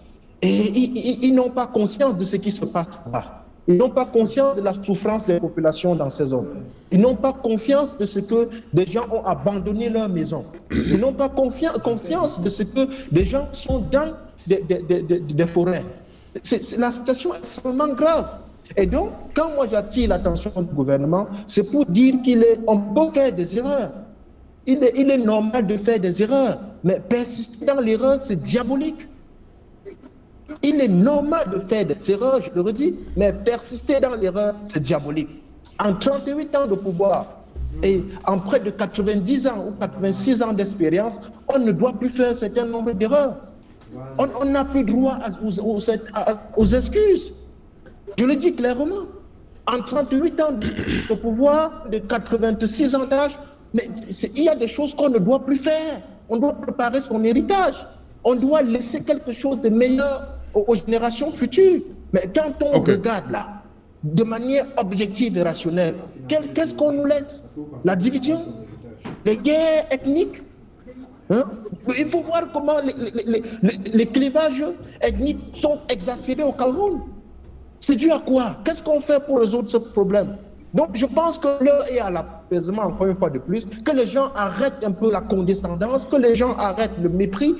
et ils n'ont pas conscience de ce qui se passe là. Ils n'ont pas conscience de la souffrance des populations dans ces zones. Ils n'ont pas confiance de ce que des gens ont abandonné leur maison. Ils n'ont pas conscience de ce que des gens sont dans des forêts. La situation est extrêmement grave. Et donc, quand moi j'attire l'attention du gouvernement, c'est pour dire qu'on peut faire des erreurs. Il est normal de faire des erreurs, mais persister dans l'erreur, c'est diabolique. Il est normal de faire des erreurs, je le redis, mais persister dans l'erreur, c'est diabolique. En 38 ans de pouvoir et en près de 90 ans ou 86 ans d'expérience, on ne doit plus faire un certain nombre d'erreurs. On n'a plus droit aux excuses. Je le dis clairement. En 38 ans de pouvoir, de 86 ans d'âge, mais il y a des choses qu'on ne doit plus faire. On doit préparer son héritage. On doit laisser quelque chose de meilleur aux générations futures. Mais quand on regarde là, de manière objective et rationnelle, qu'est-ce qu'on nous laisse? La division, les guerres ethniques. Hein? Il faut voir comment les clivages ethniques sont exacerbés au Cameroun. C'est dû à quoi? Qu'est-ce qu'on fait pour résoudre ce problème? Donc je pense que l'heure est à l'apaisement, encore une fois de plus, que les gens arrêtent un peu la condescendance, que les gens arrêtent le mépris,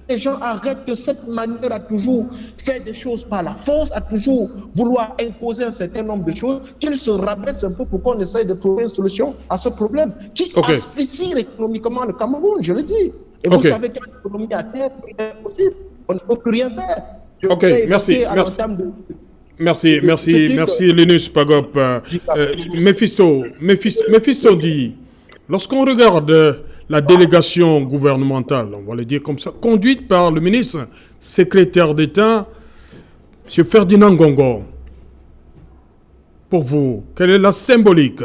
les gens arrêtent de cette manière à toujours faire des choses par la force, à toujours vouloir imposer un certain nombre de choses, qu'ils se rabaissent un peu pour qu'on essaye de trouver une solution à ce problème qui asphyxie économiquement le Cameroun, je le dis. Et vous savez qu'une économie à terre, c'est impossible. On ne peut plus rien faire. Merci, Linus Pagop. Mephisto dit, lorsqu'on regarde la délégation gouvernementale, on va le dire comme ça, conduite par le ministre secrétaire d'État, M. Ferdinand Ngongo, pour vous, quelle est la symbolique?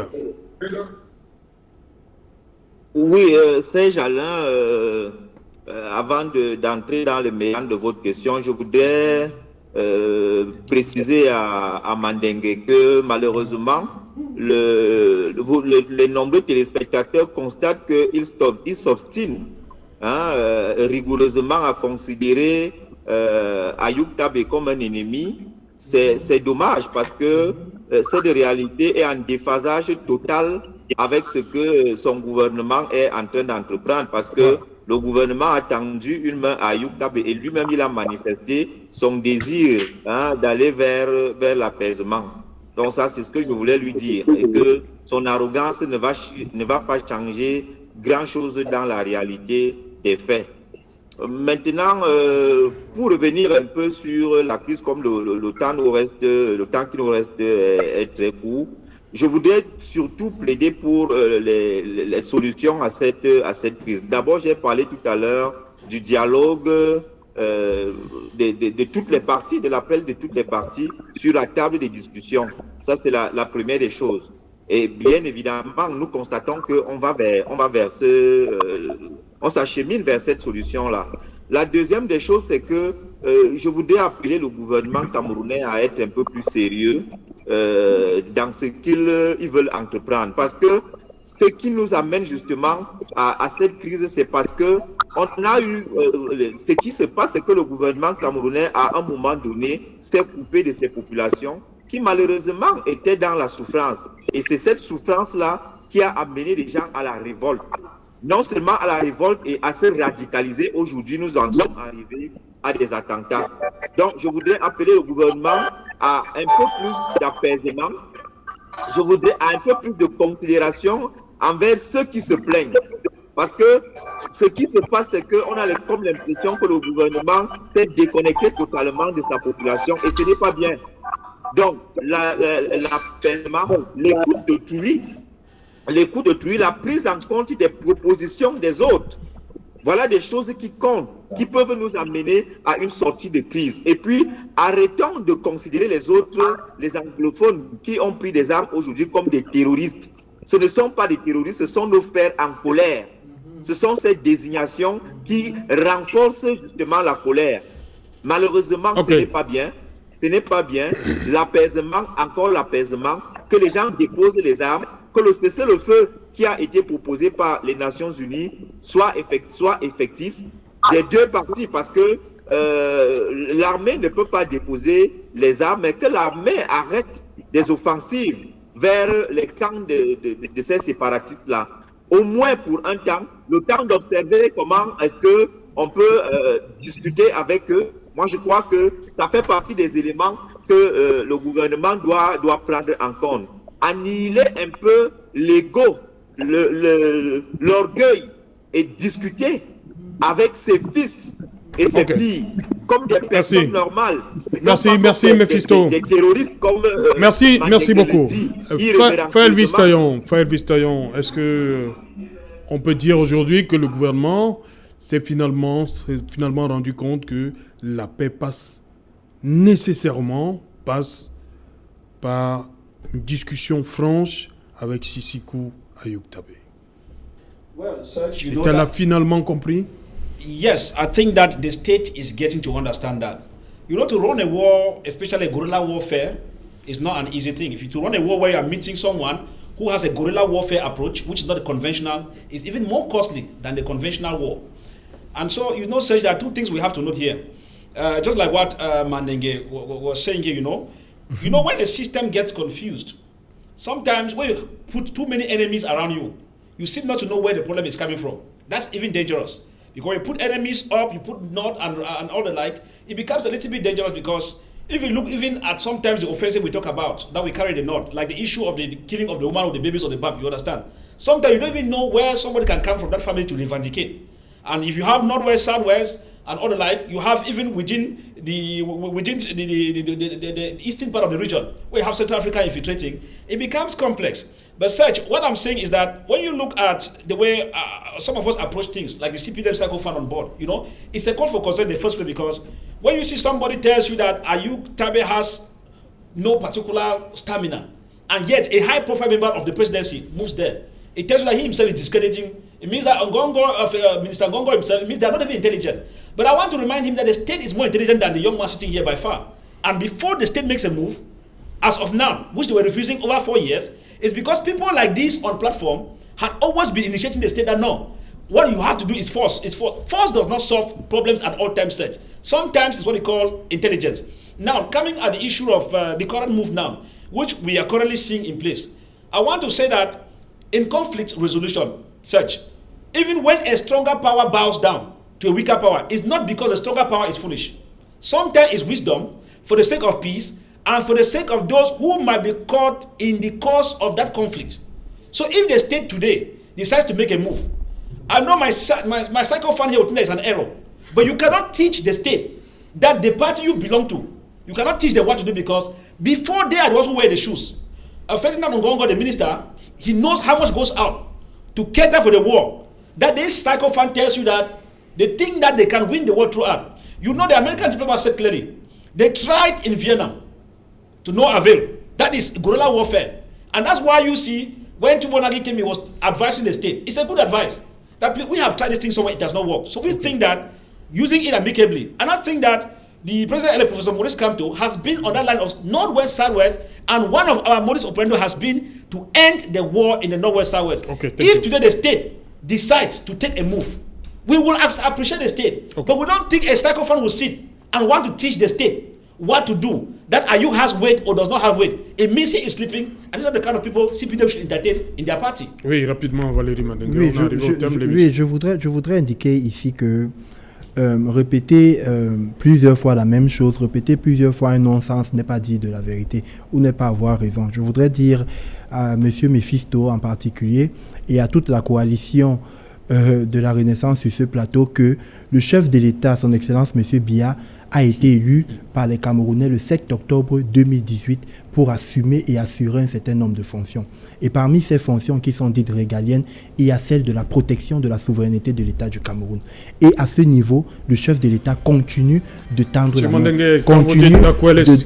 Oui, Serge Alain, avant d'entrer dans le méandre de votre question, je voudrais préciser à Mandengue que malheureusement, les nombreux téléspectateurs constatent qu'ils s'obstinent rigoureusement à considérer Ayoub Tabé comme un ennemi. C'est dommage parce que cette réalité est en déphasage total avec ce que son gouvernement est en train d'entreprendre, parce que le gouvernement a tendu une main à Ayoub Tabé et lui-même il a manifesté son désir d'aller vers l'apaisement. Donc ça, c'est ce que je voulais lui dire, et que son arrogance ne va pas changer grand-chose dans la réalité des faits. Maintenant, pour revenir un peu sur la crise, comme le temps qui nous reste est très court, je voudrais surtout plaider pour les solutions à cette crise. D'abord, j'ai parlé tout à l'heure du dialogue de toutes les parties, de l'appel de toutes les parties sur la table des discussions. Ça, c'est la première des choses. Et bien évidemment, nous constatons qu'on on s'achemine vers cette solution-là. La deuxième des choses, c'est que je voudrais appeler le gouvernement camerounais à être un peu plus sérieux dans ce qu'ils veulent entreprendre. Parce que ce qui nous amène justement à cette crise, c'est parce que on a eu ce qui se passe, c'est que le gouvernement camerounais, à un moment donné, s'est coupé de ses populations qui malheureusement étaient dans la souffrance. Et c'est cette souffrance-là qui a amené les gens à la révolte. Non seulement à la révolte et à se radicaliser, aujourd'hui nous en sommes arrivés à des attentats. Donc je voudrais appeler le gouvernement à un peu plus d'apaisement, je voudrais à un peu plus de considération envers ceux qui se plaignent. Parce que ce qui se passe, c'est qu'on a comme l'impression que le gouvernement s'est déconnecté totalement de sa population, et ce n'est pas bien. Donc, l'apaisement, l'écoute d'autrui, la prise en compte des propositions des autres, voilà des choses qui comptent, qui peuvent nous amener à une sortie de crise. Et puis, arrêtons de considérer les autres, les anglophones qui ont pris des armes aujourd'hui comme des terroristes. Ce ne sont pas des terroristes, ce sont nos frères en colère. Ce sont ces désignations qui renforcent justement la colère. Malheureusement, ce n'est pas bien. Ce n'est pas bien. L'apaisement, encore l'apaisement, que les gens déposent les armes, que le cessez-le-feu qui a été proposé par les Nations Unies soit effectif des deux parties, parce que l'armée ne peut pas déposer les armes, mais que l'armée arrête des offensives vers les camps de ces séparatistes-là. Au moins pour un temps, le temps d'observer comment est-ce qu'on peut discuter avec eux. Moi, je crois que ça fait partie des éléments que le gouvernement doit prendre en compte. Annihiler un peu l'ego, l'orgueil et discuter avec ses fils et ses filles comme des personnes normales. Merci Mephisto. Des terroristes comme... merci beaucoup. Faël Vistaillon, est-ce que on peut dire aujourd'hui que le gouvernement s'est finalement rendu compte que la paix passe nécessairement par une discussion franche avec Sisiku Ayuk Tabe? Well, Serge, you know Tu l'as finalement compris? Yes, I think that the state is getting to understand that. You know, to run a war, especially guerrilla warfare, is not an easy thing. If you to run a war where you are meeting someone who has a guerrilla warfare approach, which is not a conventional, is even more costly than the conventional war. And so, you know, Serge, there are two things we have to note here. Just like what Mandenge was saying here, you know, when a system gets confused, sometimes when you put too many enemies around you, you seem not to know where the problem is coming from. That's even dangerous. Because you put enemies up, you put north and all the like, it becomes a little bit dangerous, because if you look even at sometimes the offensive we talk about, that we carry the north, like the issue of the killing of the woman with the babies on the back, you understand? Sometimes you don't even know where somebody can come from that family to revindicate. And if you have northwest, southwest, and all the like, you have even within the eastern part of the region, where you have Central Africa infiltrating, it becomes complex. But Serge, what I'm saying is that when you look at the way some of us approach things, like the CPDM Cycle Fund on board, you know, it's a call for concern in the first place, because when you see somebody tells you that Ayuk Tabe has no particular stamina, and yet a high-profile member of the presidency moves there, it tells you that he himself is discrediting. It means that Minister Ngongo himself, it means they are not even intelligent. But I want to remind him that the state is more intelligent than the young man sitting here by far. And before the state makes a move, as of now, which they were refusing over 4 years, is because people like this on platform had always been initiating the state that no, what you have to do is force. Force does not solve problems at all times, Serge. Sometimes it's what we call intelligence. Now, coming at the issue of the current move now, which we are currently seeing in place, I want to say that in conflict resolution, Serge, even when a stronger power bows down to a weaker power, it's not because the stronger power is foolish. Sometimes it's wisdom for the sake of peace and for the sake of those who might be caught in the course of that conflict. So if the state today decides to make a move, I know my cycle fund here would think that is an error, but you cannot teach the state that the party you belong to, you cannot teach them what to do, because before they are the ones who wear the shoes. Ferdinand Ngongo, the minister, he knows how much goes out to cater for the war. That this cycle fund tells you that they think that they can win the war throughout. You know, the American diplomats said clearly, they tried in Vienna to no avail. That is guerrilla warfare. And that's why you see, when Chubonagi came, he was advising the state. It's a good advice. That we have tried this thing somewhere, it does not work. So we think that using it amicably. And I think that the President-elect, Professor Maurice Kamto, has been on that line of Northwest, Southwest, and one of our modus operandi has been to end the war in the Northwest, Southwest. Okay, if today the state decides to take a move, we will appreciate the state. Okay. But we don't think a cycle fund will sit and want to teach the state what to do. That Ayuk has weight or does not have weight. It means he is sleeping, and these are the kind of people CPDM should entertain in their party. Oui, rapidement, Valérie Mandengue. Je voudrais indiquer ici que répéter plusieurs fois la même chose, répéter plusieurs fois un non-sens n'est pas dire de la vérité ou n'est pas avoir raison. Je voudrais dire à M. Mephisto en particulier et à toute la coalition de la Renaissance sur ce plateau que le chef de l'État, son Excellence M. Biya, a été élu par les Camerounais le 7 octobre 2018 pour assumer et assurer un certain nombre de fonctions. Et parmi ces fonctions qui sont dites régaliennes, il y a celle de la protection de la souveraineté de l'État du Cameroun. Et à ce niveau, le chef de l'État continue de tendre la main. Quand vous dites la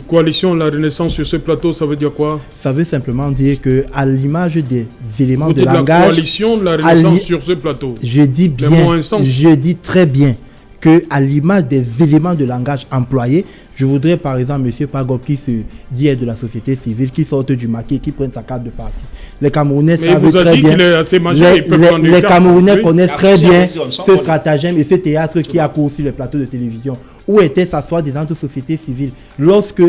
coalition, la Renaissance sur ce plateau, ça veut dire quoi? Ça veut simplement dire que, à l'image des éléments vous de dites langage... la coalition de la Renaissance sur ce plateau. Je dis bien, je dis très bien qu'à l'image des éléments de langage employés, je voudrais par exemple M. Pangop qui se dit être de la société civile, qui sorte du maquis, qui prenne sa carte de parti. Les Camerounais savent très bien. Les Camerounais connaissent très bien ce stratagème et ce théâtre qui a cours sur les plateaux de télévision. Où étaient s'asseoir des sociétés civiles lorsque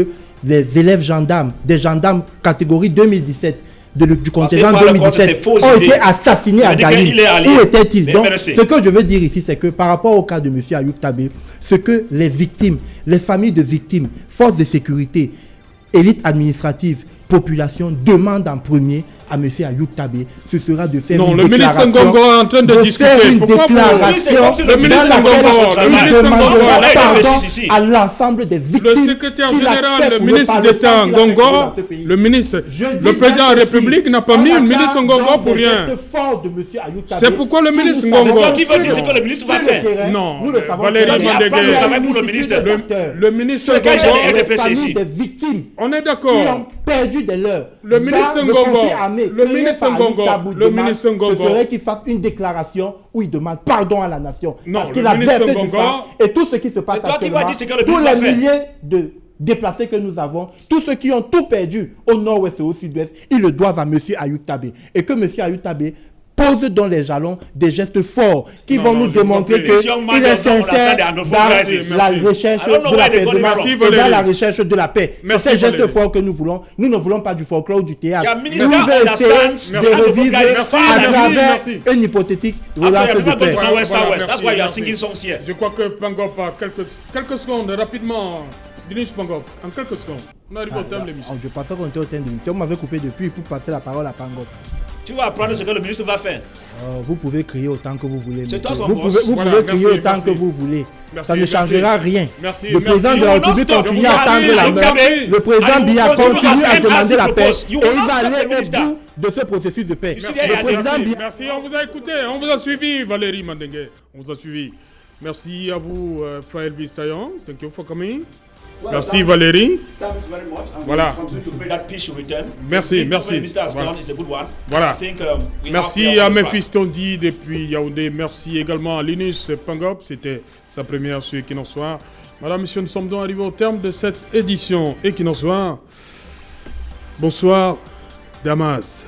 les élèves gendarmes, des gendarmes catégorie 2017, du contingent 2017 ont été assassinés à Gaï. Où étaient-ils? Donc, ce que je veux dire ici, c'est que par rapport au cas de M. Ayoub Tabé, ce que les victimes, les familles de victimes, forces de sécurité, élites administratives, population demandent en premier à M. Ayoub Tabé, ce sera de faire une déclaration. Non, le ministre Ngongo est en train de discuter. Pourquoi le ministre Ngongo à l'ensemble des victimes. Le secrétaire général, le ministre d'État Ngongo, le président de la République n'a pas mis le ministre Ngongo pour rien. C'est pourquoi le ministre Ngongo. C'est toi qui veux dire ce que le ministre va faire. Non, Valérie Mandégué. Le ministre Ngongo. On est d'accord. Qui ont perdu des leurs. Le ministre Ngongo. Le ministre Ngongo. Ce serait qu'il fasse une déclaration où il demande pardon à la nation. Non, parce qu'il a versé du sang. Et tout ce qui se passe actuellement, tous les milliers de déplacés que nous avons, tous ceux qui ont tout perdu au nord-ouest et au sud-ouest, ils le doivent à M. Ayoub Tabé. Et que M. Ayoub Tabé pose dans les jalons des gestes forts qui vont nous démontrer qu'il est sincère dans la recherche de la paix, dans la recherche de la paix. C'est ces gestes forts que nous voulons. Nous ne voulons pas du folklore ou du théâtre. Nous voulons essayer de revivre à travers une hypothétique relation de paix. Je crois que Pangop a quelques secondes, rapidement. Dinis Pangop, en quelques secondes. On arrive au thème de l'émission. Je ne pensais qu'on était au thème de l'émission. Vous m'avez coupé depuis pour passer la parole à Pangop. Tu vas apprendre ce que le ministre va faire. Vous pouvez crier autant que vous voulez. C'est toi son boss. Vous pouvez crier autant que vous voulez. Ça ne changera rien. Le président de la République continue à tendre la main. Le président Biya continue à demander la paix. Et il va aller au bout de ce processus de paix. Merci, on vous a écouté. On vous a suivi, Valérie Mandégué. On vous a suivi. Merci à vous, Frère Elvis Taillon. Thank you for coming. Merci Valérie. Voilà. Merci. Voilà. Merci à Memphis Tondi depuis Yaoundé. Merci également à Linus Pangop. C'était sa première sur Equinox Soir. Madame, monsieur, nous sommes donc arrivés au terme de cette édition Equinox Soir. Bonsoir, Damas.